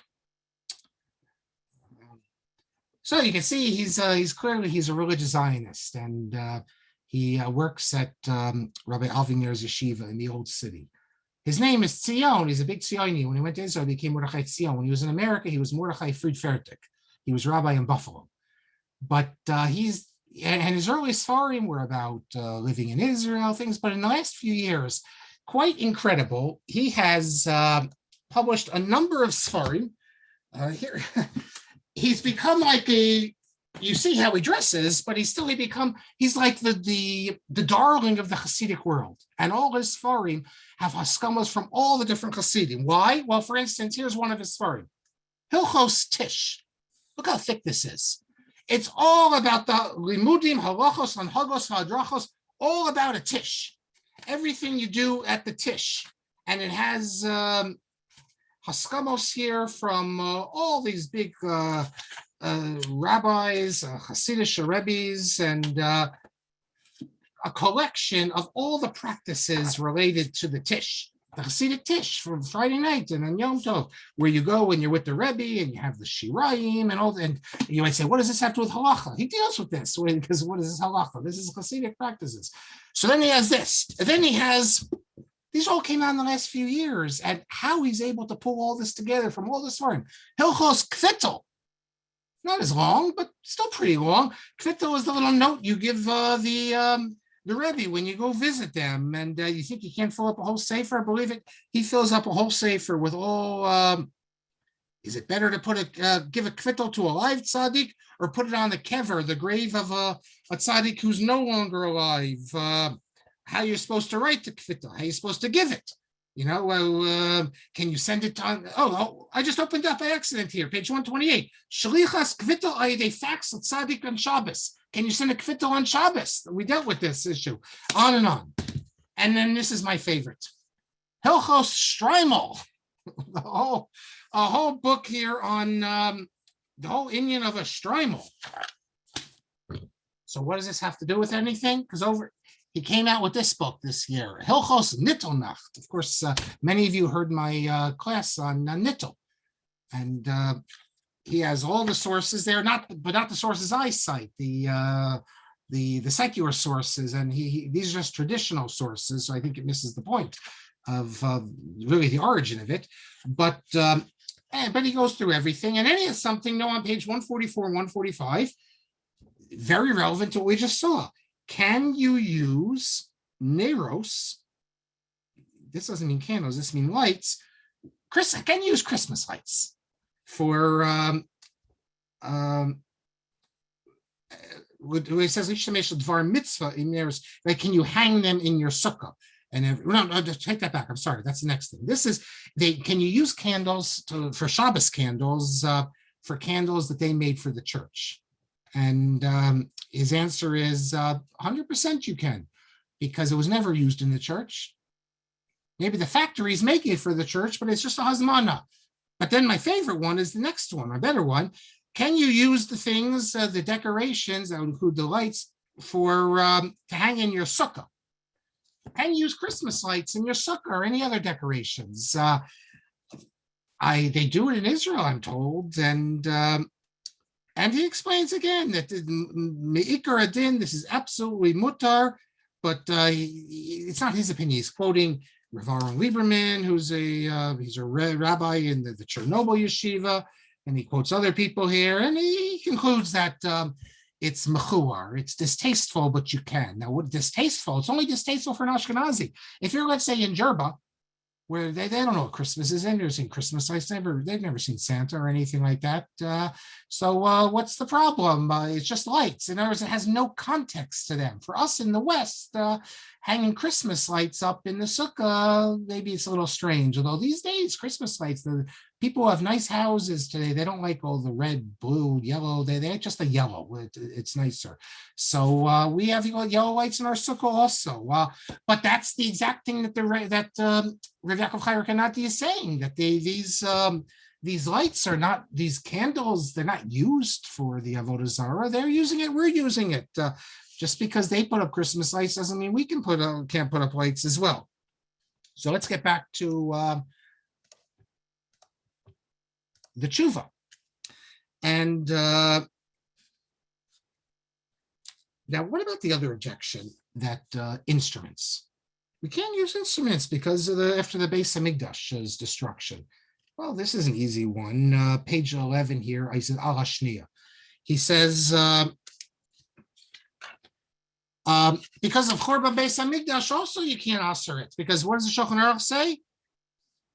So you can see he's clearly a religious Zionist, and he works at Rabbi Alvinger's Yeshiva in the Old City. His name is Tzion. He's a big Tzioni. When he went to Israel, he became Mordechai Tzion. When he was in America, he was Mordechai Friedfertig. He was rabbi in Buffalo. But and his earliest Seforim were about living in Israel, things. But in the last few years, quite incredible, he has published a number of Seforim. Here, he's become like you see how he dresses, but he's like the darling of the Hasidic world. And all his Seforim have haskamas from all the different Hasidim. Why? Well, for instance, here's one of his Seforim. Hilchos Tish. Look how thick this is. It's all about the limudim, halachos, hanhagos, hadrachos, all about a tish. Everything you do at the tish. And it has haskamos here from all these big rabbis, Hasidic rabbis, and a collection of all the practices related to the tish. The Hasidic Tish from Friday night and then Yom Tov, where you go when you're with the Rebbe and you have the Shiraim and all that. And you might say, what does this have to do with halacha? He deals with this because what is this halacha? This is Hasidic practices. So then he has this. And then he has, these all came out in the last few years, and how he's able to pull all this together from all this foreign. Hilchos Kvittel. Not as long, but still pretty long. Kvittel is the little note you give the Rebbe when you go visit them, and you think you can't fill up a whole sefer. Believe it, he fills up a whole sefer with all. Is it better to give a kvittel to a live tzaddik or put it on the kever, the grave of a tzaddik who's no longer alive? How you're supposed to write the kvittel? How you're supposed to give it? You know, can you send it on? Oh, I just opened up by accident here, page 128. Shalichas kvittel ayidei fax tzaddik on Shabbos. Can you send a kvittel on Shabbos? We dealt with this issue, on and on. And then this is my favorite. Hilchos Streimel, a whole book here on the whole Indian of a Streimel. So what does this have to do with anything? Because he came out with this book this year, Hilchos Nittelnacht. Of course, many of you heard my class on Nittel. And he has all the sources there, but not the sources I cite, the secular sources, and these are just traditional sources. So I think it misses the point of really the origin of it. But he goes through everything, and then he has something on page 144 and 145, very relevant to what we just saw. Can you use neros, this doesn't mean candles, this means lights. I can use Christmas lights for it says mitzvah in there, like, can you hang them in your sukkah? And no, just take that back. I'm sorry. That's the next thing. This is can you use candles for Shabbos candles for candles that they made for the church? And his answer is 100% you can, because it was never used in the church. Maybe the factories make it for the church, but it's just a hazmana. But then my favorite one is the next one, my better one. Can you use the things, the decorations that would include the lights for to hang in your sukkah? Can you use Christmas lights in your sukkah or any other decorations? They do it in Israel, I'm told, and he explains again that me'ikar adin, this is absolutely mutar, but it's not his opinion. He's quoting Rav Lieberman, who's he's a rabbi in the Chernobyl Yeshiva, and he quotes other people here, and he concludes that it's mechuar, it's distasteful, but you can. Now, what distasteful? It's only distasteful for an Ashkenazi. If you're, let's say, in Jerba, where they don't know what Christmas is, they've never seen Christmas lights, they've never seen Santa or anything like that. So what's the problem? It's just lights. In other words, it has no context to them. For us in the West, hanging Christmas lights up in the sukkah, maybe it's a little strange. Although these days, Christmas lights, the people have nice houses today. They don't like all the red, blue, yellow. They just a yellow. It's nicer. So we have yellow lights in our sukkah also. But that's the exact thing that Rav Yaakov Chai Rekanati is saying, that these lights are not, these candles, they're not used for the Avodah Zarah. They're using it. We're using it. Just because they put up Christmas lights doesn't mean we can't put up lights as well. So let's get back to the tshuva. And now, what about the other objection that instruments? We can't use instruments because after the Beis Hamikdash's destruction. Well, this is an easy one. Page 11 here, I said al hashniya. He says, because of Chorban Beis Hamikdash, also you can't assur it. Because what does the Shulchan Aruch say?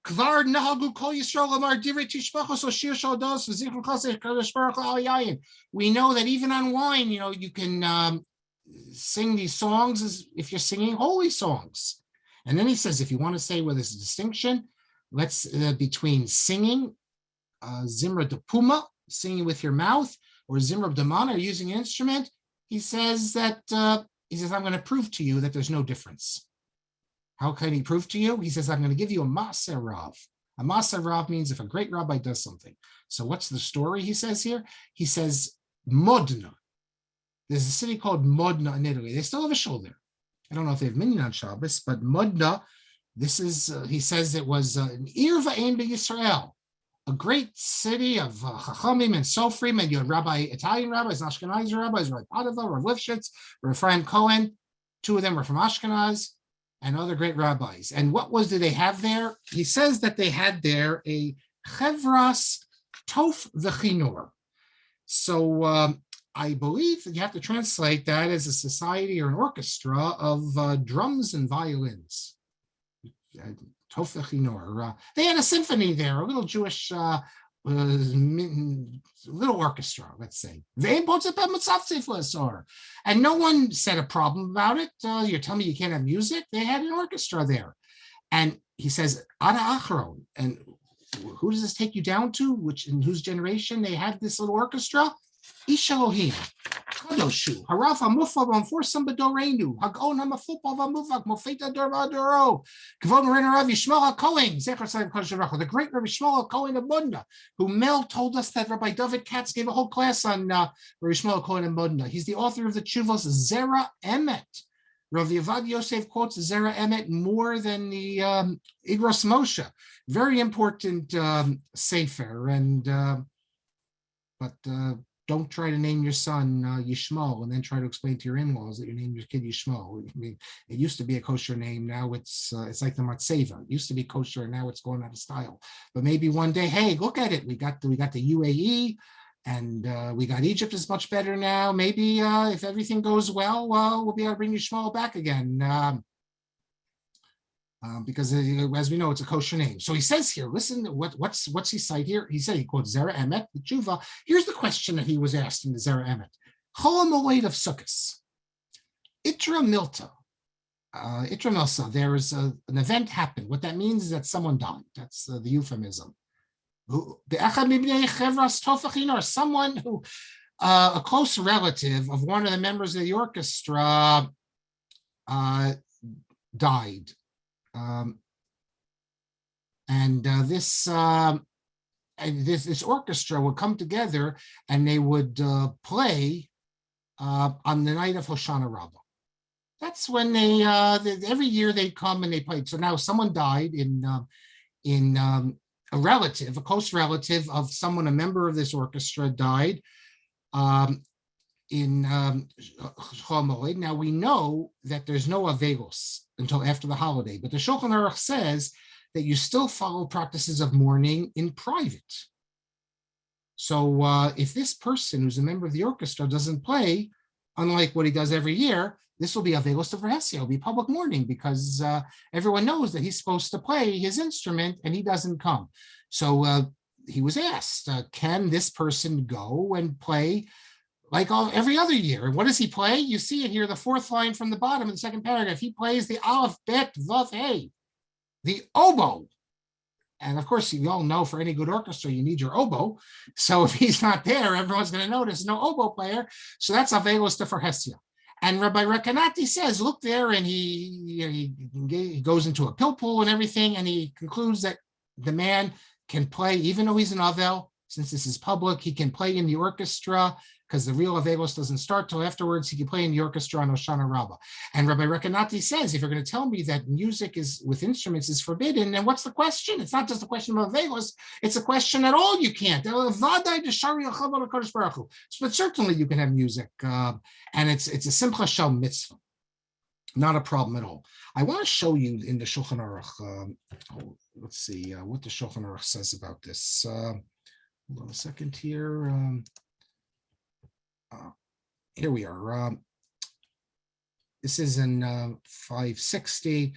Kvar nahagu kol Yisrael lamar divrei tishbachos o shir shodos v'zichron chasei kadosh baruch hu al yayin. We know that even on wine, you can sing these songs as if you're singing holy songs. And then he says, if you want to say where there's a distinction, let's between singing, zimra de puma, singing with your mouth, or zimra de mana, using an instrument. He says that I'm going to prove to you that there's no difference. How can he prove to you? He says, I'm going to give you a maser rav. A maser rav means if a great rabbi does something. So what's the story he says here? He says, Modna. There's a city called Modna in Italy. They still have a shul there. I don't know if they have minyan on Shabbos, but Modna, this is, he says it was an Ir va'ein b'Yisrael, a great city of Chachamim and Seforim, and you had Italian rabbis, Ashkenazi rabbis, Rav Padova, Rav Lifshitz, Rav Ephraim Cohen. Two of them were from Ashkenaz, and other great rabbis. And what did they have there? He says that they had there a chevras tof v'chinor. So I believe that you have to translate that as a society or an orchestra of drums and violins. Tof v'chinor. They had a symphony there, a little Jewish little orchestra, let's say. And no one said a problem about it. You're telling me you can't have music? They had an orchestra there. And he says, Ana Achron. And who does this take you down to? In whose generation they had this little orchestra? Ish Elohim, Kadoshu, Haraf HaMufab Amforsam B'Doreinu, Hagon HaMafupal HaMuvak, Mofeta Dor V'Adoro, Kavod Marina Rav Yishmael HaKohen, Zecher Tzaddik Kodesh Baruch Hu, the great Rav Yishmael HaKohen of Modna, who Mel told us that Rabbi David Katz gave a whole class on Rav Yishmael HaKohen of Modna. He's the author of the Tshuvos Zera Emet. Rav Yavad Yosef quotes Zera Emet more than the Igros Moshe. Very important sefer, and but don't try to name your son Yishmael and then try to explain to your in-laws that you named your kid Yishmael. I mean, it used to be a kosher name. Now it's like the Matseva. It used to be kosher, and now it's going out of style. But maybe one day, hey, look at it. We got the UAE, and we got Egypt is much better now. Maybe if everything goes well, we'll be able to bring Yishmael back again. because as we know, it's a kosher name. So he says here, listen, what's he cite here? He said, he quotes Zera Emet, the Tshuva. Here's the question that he was asked in the Zera Emet. Chol HaMoed of Sukkos. Itra Milta. Itra Milsa, there is an event happened. What that means is that someone died. That's the euphemism. Someone who, a close relative of one of the members of the orchestra died. This orchestra would come together and they would play on the night of Hoshana Rabbah. That's when they every year they come and they play. So now someone died in a relative, a close relative of someone, a member of this orchestra died in Chol Moed. Now we know that there's no avelos until after the holiday, but the Shulchan Aruch says that you still follow practices of mourning in private. So if this person who's a member of the orchestra doesn't play, unlike what he does every year, this will be avelos of Rehesia. It'll be public mourning because everyone knows that he's supposed to play his instrument and he doesn't come. So he was asked, can this person go and play like every other year? And what does he play? You see it here, the fourth line from the bottom of the second paragraph. He plays the Aleph, Bet, Vav, Hey, the oboe. And of course, you all know for any good orchestra, you need your oboe. So if he's not there, everyone's going to notice no oboe player. So that's avelos to Rehesia. And Rabbi Rekanati says, look there, and he goes into a pilpul and everything, and he concludes that the man can play, even though he's an avel, since this is public, he can play in the orchestra, because the real avelos doesn't start till afterwards. He can play in the orchestra on Hoshana Rabbah. And Rabbi Rekanati says, if you're going to tell me that music is with instruments is forbidden, then what's the question? It's not just a question of avelos, it's a question at all you can't. But certainly you can have music, and it's a simcha shel mitzvah, not a problem at all. I want to show you in the Shulchan Aruch, let's see what the Shulchan Aruch says about this. Hold on a second here. Here we are. This is in 560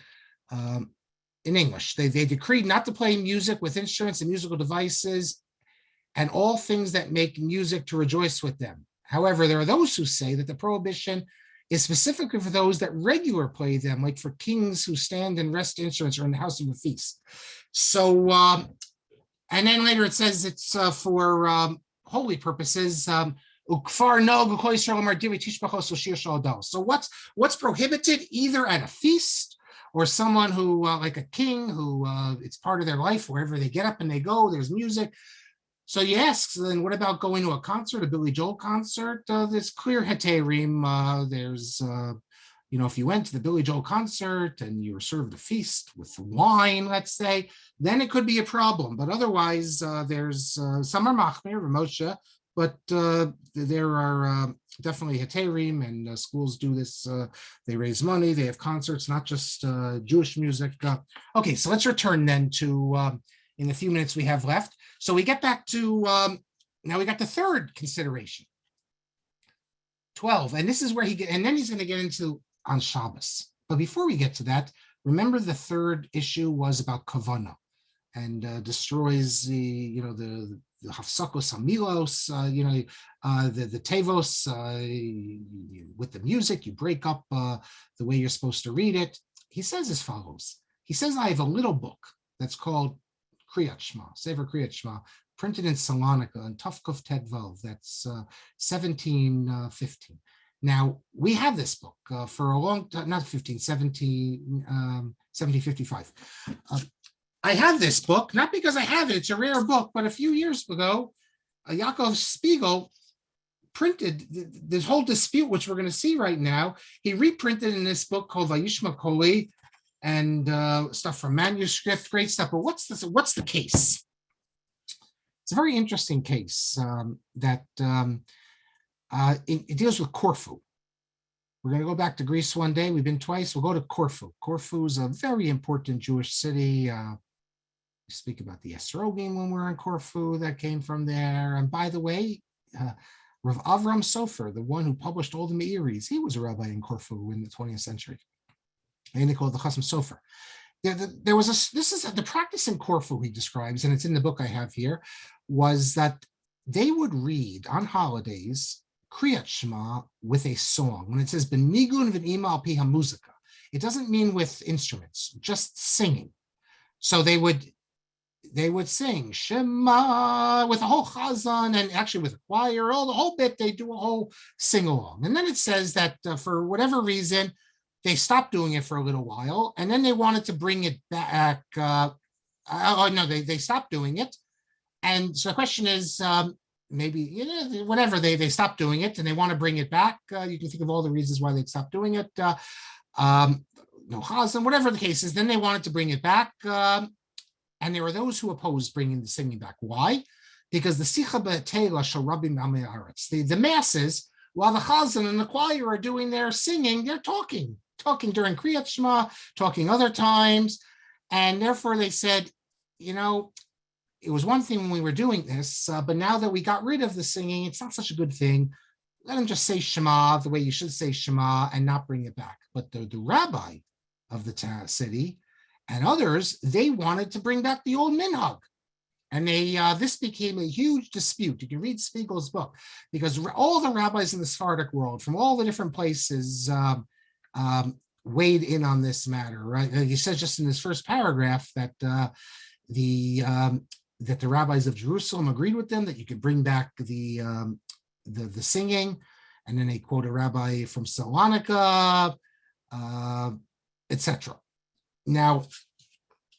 in English. They decreed not to play music with instruments and musical devices and all things that make music to rejoice with them. However, there are those who say that the prohibition is specifically for those that regular play them, like for kings who stand and rest instruments or in the house of a feast. So, and then later it says it's for holy purposes. So what's prohibited either at a feast or someone who like a king who it's part of their life, wherever they get up and they go, there's music. So you ask, then what about going to a concert, a Billy Joel concert? There's clear heterim. There's, if you went to the Billy Joel concert and you were served a feast with wine, let's say, then it could be a problem. But otherwise, there's some are machmir, Moshe, but there are definitely heterim, and schools do this. They raise money, they have concerts, not just Jewish music. Okay, so let's return then to, in the few minutes we have left. So we get back to, now we got the third consideration, 12. And this is where and then he's going to get into on Shabbos. But before we get to that, remember the third issue was about kavanah and destroys the hafsakos hamilos, the tevos with the music. You break up the way you're supposed to read it. He says as follows. He says, I have a little book that's called Kriyat Shema, Sefer Kriyat Shema, printed in Salonika in Tufkuf Tedvov. That's 1715. Now, we have this book for a long time, not 1755. I have this book, not because I have it, it's a rare book, but a few years ago, Yaakov Spiegel printed this whole dispute, which we're going to see right now. He reprinted in this book called Vayishma Koli, and stuff from manuscript, great stuff. But what's the case? It's a very interesting case that it deals with Corfu. We're going to go back to Greece one day. We've been twice. We'll go to Corfu. Corfu is a very important Jewish city. We speak about the Esrogim when we're in Corfu that came from there. And by the way, Rav Avram Sofer, the one who published all the Me'iris, he was a rabbi in Corfu in the 20th century. And they call it the Chasam Sofer. there was this is the practice in Corfu he describes, and it's in the book I have here, was that they would read on holidays Kriyat Shema with a song. When it says benigun v'nima al pi hamuzika, it doesn't mean with instruments, just singing. So they would sing Shema with a whole chazan, and actually with a choir, all the whole bit. They do a whole sing along, and then it says that for whatever reason they stopped doing it for a little while, and then they wanted to bring it back. They stopped doing it, and so the question is, maybe whatever they stopped doing it, and they want to bring it back. You can think of all the reasons why they stopped doing it. No chazan, whatever the case is. Then they wanted to bring it back, and there were those who opposed bringing the singing back. Why? Because the sicha b'tela shel rabim amei haaretz, the masses, while the chazan and the choir are doing their singing, they're talking during Kriyat Shema, talking other times, and therefore they said, it was one thing when we were doing this, but now that we got rid of the singing, it's not such a good thing. Let them just say Shema the way you should say Shema and not bring it back. But the rabbi of the city and others, they wanted to bring back the old minhag. And this became a huge dispute. You can read Spiegel's book, because all the rabbis in the Sephardic world from all the different places weighed in on this matter. Right? He says just in his first paragraph that that the rabbis of Jerusalem agreed with them that you could bring back the singing, and then they quote a rabbi from Salonika, etc. Now,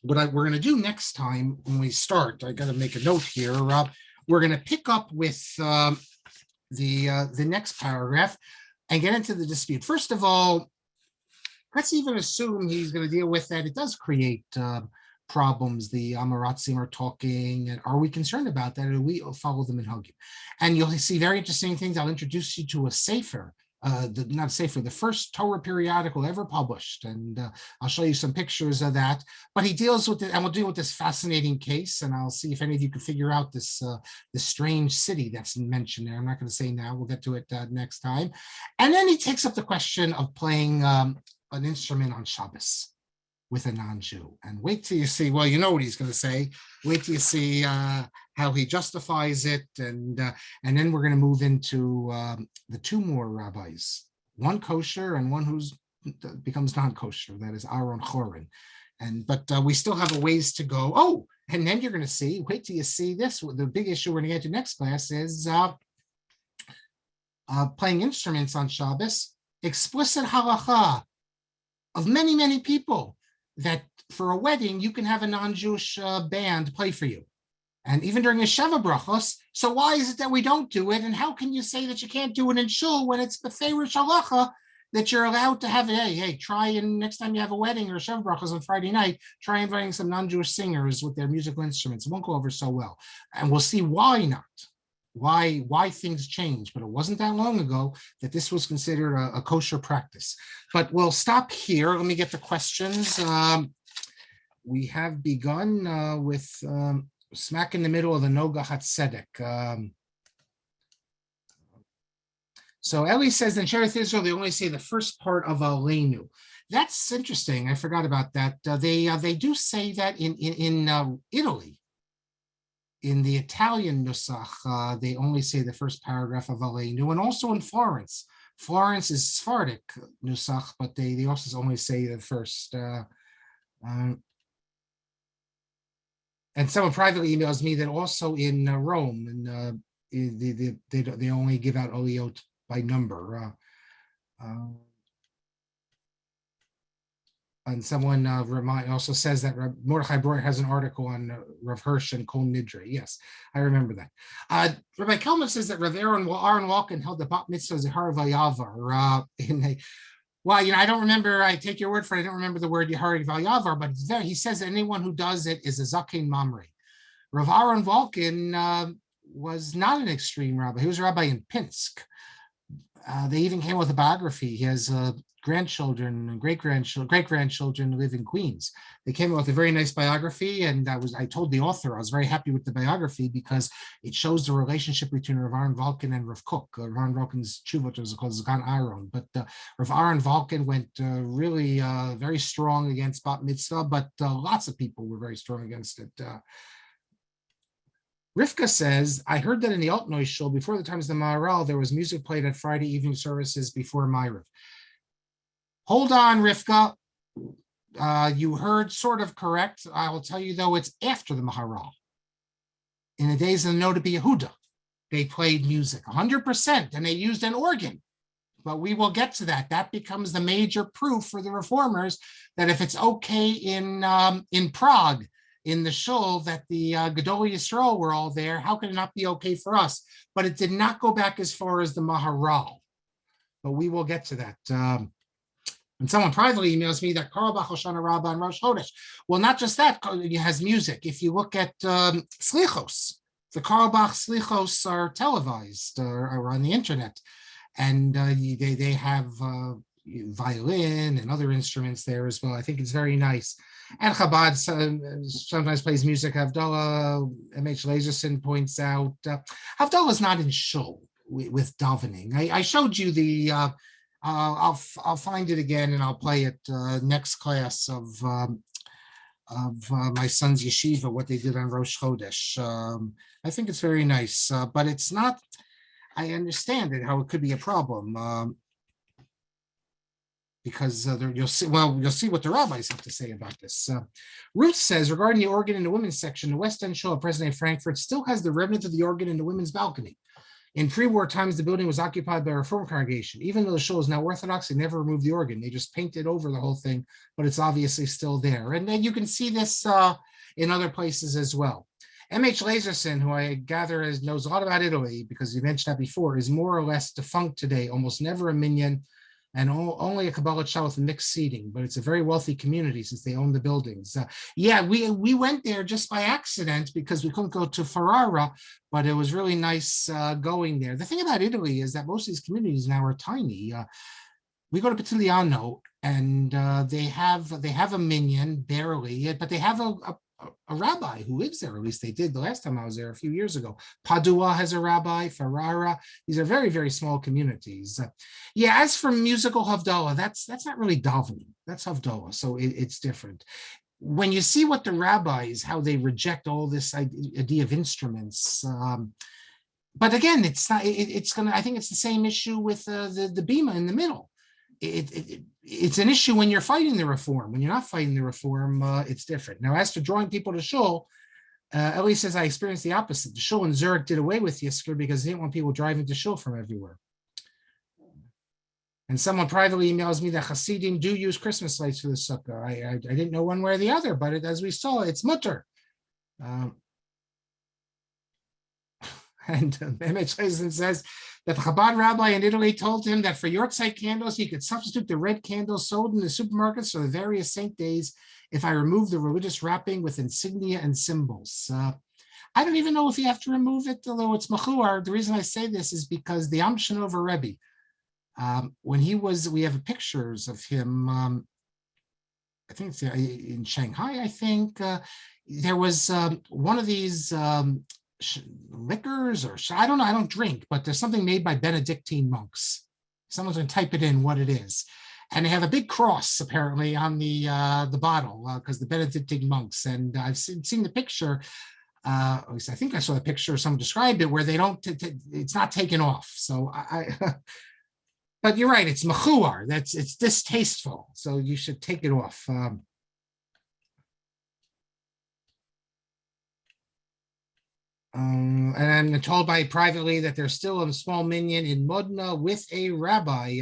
what we're going to do next time when we start, I got to make a note here. We're going to pick up with the next paragraph and get into the dispute. First of all, let's even assume he's going to deal with that. It does create problems. The Amoratzim are talking, and are we concerned about that, or we follow them in Hugim? And you'll see very interesting things. I'll introduce you to a sefer, the first Torah periodical ever published, and I'll show you some pictures of that. But he deals with it, and we'll deal with this fascinating case, and I'll see if any of you can figure out this strange city that's mentioned there. I'm not going to say now. We'll get to it next time. And then he takes up the question of playing an instrument on Shabbos with a non-Jew. And wait till you see, well, you know what he's going to say. Wait till you see how he justifies it. And then we're going to move into the two more rabbis, one kosher and one who's becomes non-kosher, that is Aaron Chorin. But we still have a ways to go. Oh, and then you're going to see, wait till you see this. The big issue we're going to get to next class is playing instruments on Shabbos, explicit halacha of many, many people, that for a wedding, you can have a non-Jewish band play for you. And even during a Sheva brachos, so why is it that we don't do it? And how can you say that you can't do it in shul when it's beferish halacha that you're allowed to have it? Hey, try, and next time you have a wedding or a Sheva brachos on Friday night, try inviting some non-Jewish singers with their musical instruments. It won't go over so well. And we'll see why not. Why things change, but it wasn't that long ago that this was considered a kosher practice. But we'll stop here. Let me get the questions. We have begun with smack in the middle of the Nogah ha-Tzedek. So Eli says in Sheretz Israel they only say the first part of Aleinu. That's interesting. I forgot about that. They do say that in Italy. In the Italian Nusach, they only say the first paragraph of Aleinu, and also in Florence. Florence is Sephardic Nusach, but they also only say the first. And someone privately emails me that also in Rome, and they only give out Oliot by number. And someone also says that Mordechai Breuer has an article on Rav Hirsch and Kol Nidre. Yes, I remember that. Rabbi Kelman says that Rav Aaron Walken held the bat mitzvah Zehar Vayavar I don't remember. I take your word for it. I don't remember the word Yehari Vayavar, but it's there. He says that anyone who does it is a Zakein Mamre. Rav Aaron Walken was not an extreme rabbi. He was a rabbi in Pinsk. They even came with a biography. He has grandchildren and great-grandchildren live in Queens. They came out with a very nice biography, and I told the author I was very happy with the biography because it shows the relationship between Rav Aaron Valken and Rav Kook. Rav Aaron Valken's Chuvot was called Zgan Aaron, but Rav Aaron Valken went really very strong against bat mitzvah, but lots of people were very strong against it. Rivka says, I heard that in the Altnoy shul before the times of the Maharal, there was music played at Friday evening services before Ma'ariv. Hold on, Rivka. You heard sort of correct. I will tell you, though, it's after the Maharal. In the days of the Nogah Yehuda, they played music 100%, and they used an organ. But we will get to that. That becomes the major proof for the reformers that if it's okay in Prague, in the shul, that the Gedolei Yisrael were all there, how can it not be okay for us? But it did not go back as far as the Maharal. But we will get to that. And someone privately emails me that Karl Bach Hoshana Rabbah and Rosh Chodesh. Well, not just that, it has music. If you look at Slichos, the Karl Bach Slichos are televised or on the internet. And they have violin and other instruments there as well. I think it's very nice. And Chabad sometimes plays music. Havdalah, M.H. Laserson points out, Havdalah is not in shul with davening. I showed you the, I'll find it again and I'll play it next class of my son's yeshiva, what they did on Rosh Chodesh. I think it's very nice, but it's not, I understand it, how it could be a problem. Because you'll see what the rabbis have to say about this. Ruth says, regarding the organ in the women's section, the West End Shul at present-day Frankfurt still has the remnant of the organ in the women's balcony. In pre-war times, the building was occupied by a Reform congregation. Even though the shul is now Orthodox, they never removed the organ. They just painted over the whole thing, but it's obviously still there. And then you can see this in other places as well. M.H. Laserson, who I gather knows a lot about Italy, because you mentioned that before, is more or less defunct today, almost never a minyan, and only a Kabbalah Shah with mixed seating, but it's a very wealthy community since they own the buildings. Yeah, we went there just by accident because we couldn't go to Ferrara, but it was really nice going there. The thing about Italy is that most of these communities now are tiny. We go to Pitigliano, and they have a minyan, barely, but they have a rabbi who lives there. At least they did the last time I was there a few years ago. Padua has a rabbi, Ferrara. These are very, very small communities. Yeah, as for musical Havdalah, that's not really davening. That's Havdalah, so it's different. When you see what the rabbis, how they reject all this idea of instruments, but again, it's not. It's gonna. I think it's the same issue with the bima in the middle. It's an issue when you're fighting the reform. When you're not fighting the reform, it's different. Now, as to drawing people to shul, Ellie says, I experienced the opposite. The shul in Zurich did away with Yisker because they didn't want people driving to shul from everywhere. And someone privately emails me that Hasidim do use Christmas lights for the sukkah. I didn't know one way or the other, but as we saw, it's mutter. And M.H. Hazen says that the Chabad rabbi in Italy told him that for Yortzeit candles, he could substitute the red candles sold in the supermarkets for the various saint days if I remove the religious wrapping with insignia and symbols. I don't even know if you have to remove it, although it's machuar. The reason I say this is because the Amshinover Rebbe, when he was, we have pictures of him, I think it's in Shanghai, I think. There was one of these liquors, or I don't know, I don't drink, but there's something made by Benedictine monks. Someone's going to type it in what it is. And they have a big cross apparently on the bottle because the Benedictine monks. And I've seen the picture, at least I think I saw the picture, someone described it, where they don't, it's not taken off. So but you're right, it's machuar, it's distasteful. So you should take it off. And I'm told by privately that there's still a small minyan in Modena with a rabbi.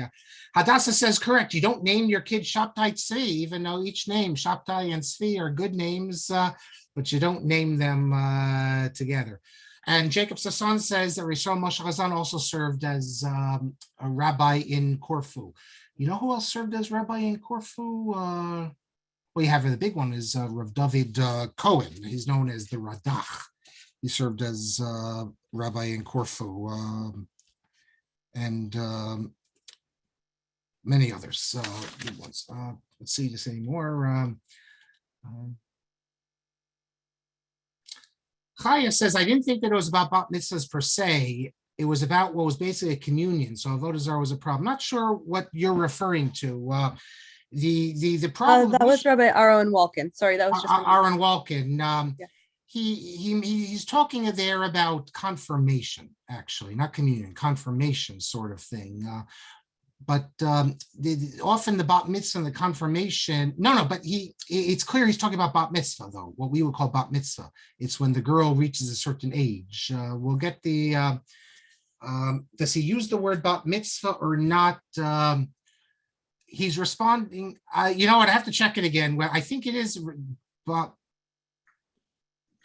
Hadassah says correct. You don't name your kid Shabtai Tzvi, even though each name, Shabtai and Tzvi, are good names, but you don't name them together. And Jacob Sasson says that Rishon Moshe Chazan also served as a rabbi in Corfu. You know who else served as rabbi in Corfu? Well, you have the big one is Rav David Cohen. He's known as the Radach. He served as rabbi in Corfu. many others. Good ones. Let's see this anymore. Chaya says, I didn't think that it was about bat mitzvahs per se. It was about what was basically a communion. So avodah zarah was a problem. Not sure what you're referring to. The problem that was Rabbi Aaron Walken. Sorry, that was just Aaron Walken. Yeah. He's talking there about confirmation, actually, not communion, confirmation sort of thing. But often the bat mitzvah and the confirmation, but it's clear he's talking about bat mitzvah, though, what we would call bat mitzvah. It's when the girl reaches a certain age. We'll get the, does he use the word bat mitzvah or not? He's responding, you know what, I have to check it again. Well, I think it is, but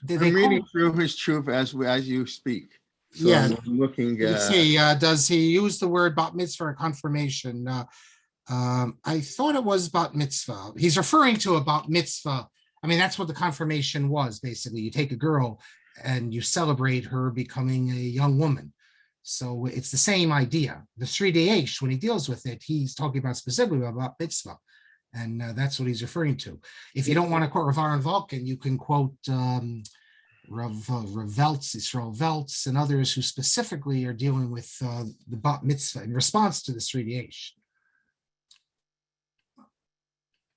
I'm reading through his truth as you speak. So yeah, I'm looking. Let's see. Does he use the word bat mitzvah or confirmation? I thought it was bat mitzvah. He's referring to a bat mitzvah. I mean, that's what the confirmation was. Basically, you take a girl and you celebrate her becoming a young woman. So it's the same idea. The 3 when he deals with it, he's talking about specifically about mitzvah, and that's what he's referring to. If you don't want to quote Rav Aaron Walken, you can quote Rav Veltz, Israel Veltz, and others who specifically are dealing with the bat mitzvah in response to the 3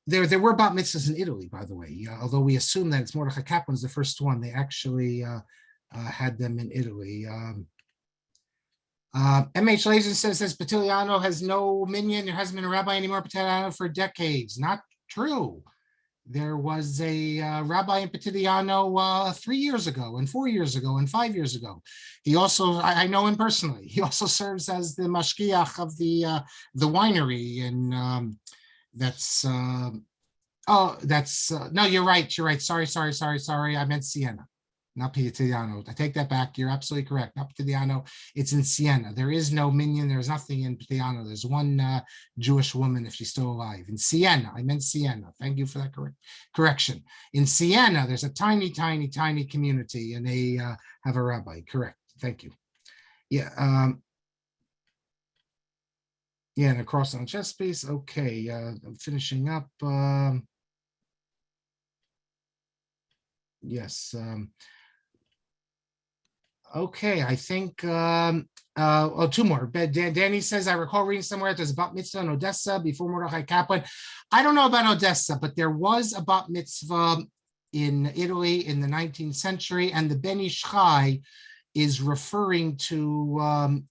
There were bat mitzvahs in Italy, by the way, although we assume that it's Mordechai Kaplan's the first one. They actually had them in Italy. M.H. Lazen says Patiliano has no minion. There hasn't been a rabbi anymore, Patiliano, for decades. Not true. There was a rabbi in Patiliano 3 years ago, and 4 years ago, and 5 years ago. He also, I know him personally. He also serves as the mashgiach of the winery, and no, you're right. Sorry. I meant Siena, not Patiliano. I take that back. You're absolutely correct. Not Patiliano. It's in Siena. There is no minion. There's nothing in Patiliano. There's one Jewish woman, if she's still alive. In Siena. I meant Siena. Thank you for that correction. In Siena, there's a tiny community, and they have a rabbi. Correct. Thank you. Yeah. And across on chess piece. Okay. I'm finishing up. Yes. Okay, I think, two more. Danny says, I recall reading somewhere there's a bat mitzvah in Odessa before Mordechai Kaplan. I don't know about Odessa, but there was a bat mitzvah in Italy in the 19th century, and the Ben Ish Chai is referring to,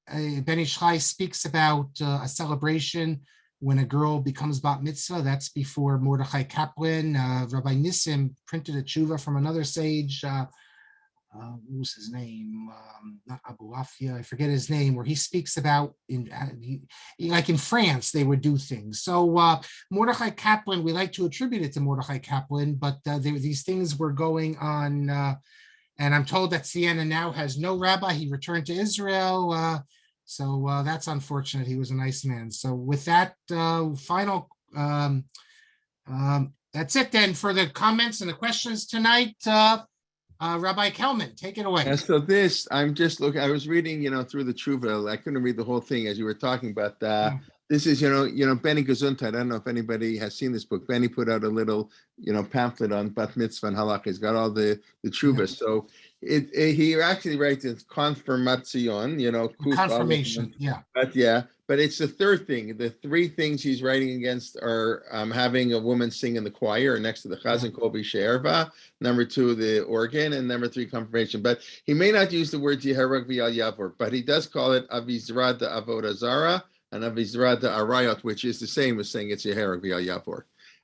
Ben Ish Chai speaks about a celebration when a girl becomes bat mitzvah. That's before Mordechai Kaplan. Rabbi Nissim printed a tshuva from another sage, what was his name? Not Abu Afia, I forget his name, where he speaks about, like in France, they would do things. So Mordechai Kaplan, we like to attribute it to Mordechai Kaplan, but these things were going on, and I'm told that Siena now has no rabbi. He returned to Israel, so that's unfortunate. He was a nice man. So with that final, that's it then for the comments and the questions tonight. Rabbi Kelman, take it away. Yeah, so this, I'm just looking, I was reading, through the Tshuva. I couldn't read the whole thing as you were talking about. This is, Benny Gesundheit. I don't know if anybody has seen this book. Benny put out a little, pamphlet on Bat Mitzvah and Halakha. He's got all the Tshuva. Yeah. So he actually writes it confirmation, confirmation, yeah. But it's the third thing. The three things he's writing against are having a woman sing in the choir next to the Chazan Kol B'She'erva, number 2, the organ, and number 3, confirmation. But he may not use the word Yeherag V'Yal Yavor, but he does call it Avizra da Avodah Zara and Avizra da Arayot, which is the same as saying it's Yeherag V'Yal Yavor.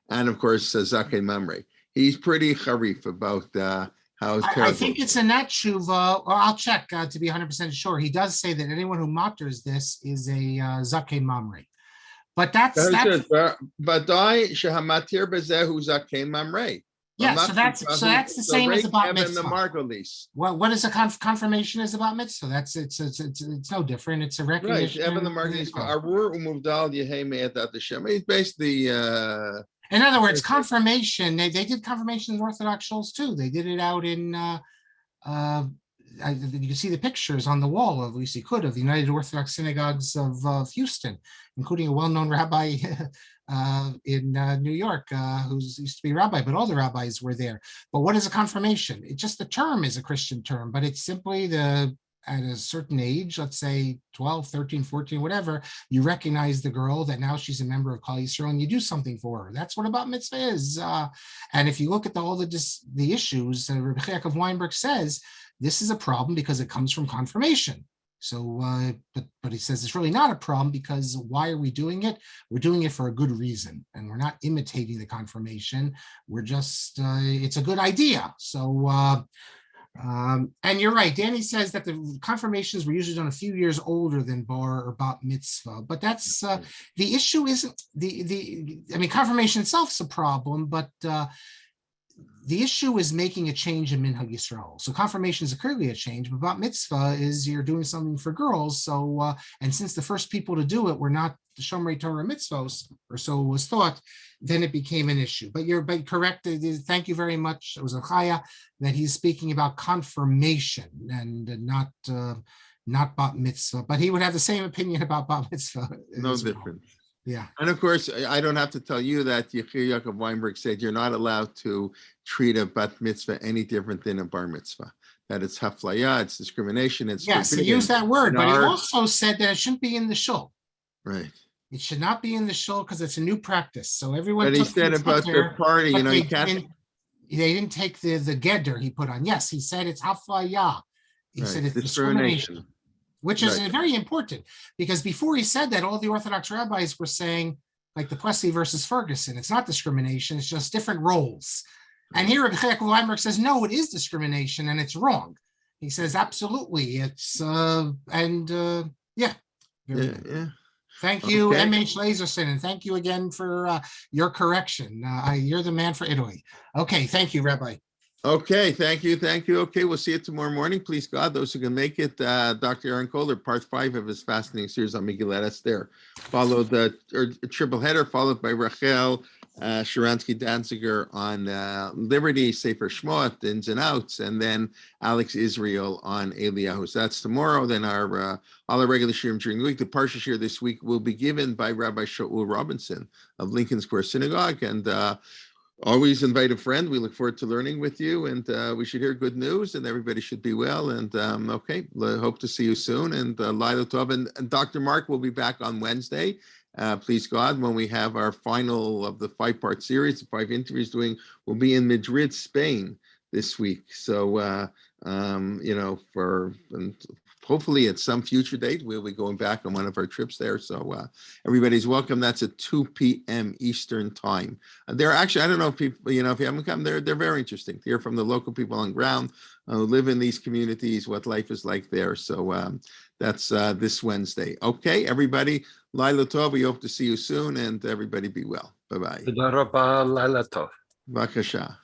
And of course, Zakei Mamre. He's pretty charif about how it's terrible. I think it's in that tshuva, or I'll check to be 100% sure. He does say that anyone who mutters this is a Zakei Mamre. But that's but I shehamatir bezehu Zakei Mamre. Yeah, so that's the same as about mitzvah. What is a confirmation is about mitzvah? It's no different. It's a recognition. Right, Evan the Margulis. Arur umuvdal yehei me'edat Hashem. It's basically. In other words, confirmation. They did confirmation in Orthodox shuls too. They did it out in you can see the pictures on the wall, of, at least you could, of the United Orthodox Synagogues of Houston, including a well-known rabbi in New York who used to be a rabbi, but all the rabbis were there. But what is a confirmation? It just, the term is a Christian term, but it's simply at a certain age, let's say 12, 13, 14, whatever, you recognize the girl that now she's a member of Klal Yisrael and you do something for her. That's what a bat mitzvah is. And if you look at all the issues, Rabbi Weinberg says, this is a problem because it comes from confirmation. So, but he says it's really not a problem because why are we doing it? We're doing it for a good reason, and we're not imitating the confirmation. We're just, it's a good idea. So, and you're right. Danny says that the confirmations were usually done a few years older than bar or bat mitzvah, but that's the issue. Isn't I mean, confirmation itself is a problem, but the issue is making a change in Minhag Yisrael. So confirmation is clearly a change, but bat mitzvah is you're doing something for girls. So, and since the first people to do it were not the Shomrei Torah mitzvos, or so it was thought, then it became an issue. But you're correct. Thank you very much. It was a chaya that he's speaking about confirmation and not bat mitzvah. But he would have the same opinion about bat mitzvah. No difference. Well. Yeah. And of course, I don't have to tell you that Yaakov Weinberg said you're not allowed to treat a bat mitzvah any different than a bar mitzvah. That it's haflaya, it's discrimination. It's yes, he used that word, but he also said that it shouldn't be in the shul. Right. It should not be in the shul because it's a new practice. So everyone. But he said about their party, you know, you can't. They didn't take the gedder he put on. Yes, he said it's haflaya. He said it's discrimination. Which is very important, because before he said that, all the Orthodox rabbis were saying, like the Plessy versus Ferguson, it's not discrimination, it's just different roles. And here Rabbi Weinberg says, no, it is discrimination and it's wrong. He says, absolutely, it's, yeah. Yeah. Thank you, M.H. Laserson, and thank you again for your correction. You're the man for Italy. Okay, thank you, Rabbi. Okay, thank you. Okay, we'll see you tomorrow morning. Please God, those who can make it. Dr. Aaron Kohler, part 5 of his fascinating series on Megillat Esther. Followed the triple header, followed by Rachel Sharansky Danziger on Liberty, Sefer Shmot, ins and outs, and then Alex Israel on Eliyahu. So that's tomorrow. Then all our regular shirim during the week. The Parsha shir this week will be given by Rabbi Shaul Robinson of Lincoln Square Synagogue, and always invite a friend. We look forward to learning with you, and we should hear good news, and everybody should be well. And okay, hope to see you soon. And Laila Tov, and Dr. Marc will be back on Wednesday. Please God, when we have our final of the 5-part series, the 5 interviews we'll be in Madrid, Spain this week. So, you know, hopefully at some future date, we'll be going back on one of our trips there. So everybody's welcome. That's at 2 p.m. Eastern time. They're actually, I don't know if people, you know, if you haven't come, they're very interesting to hear from the local people on ground who live in these communities, what life is like there. So that's this Wednesday. Okay, everybody, Laila Tov, we hope to see you soon, and everybody be well. Bye-bye. Toda rabah, Laila Tov. B'kasha.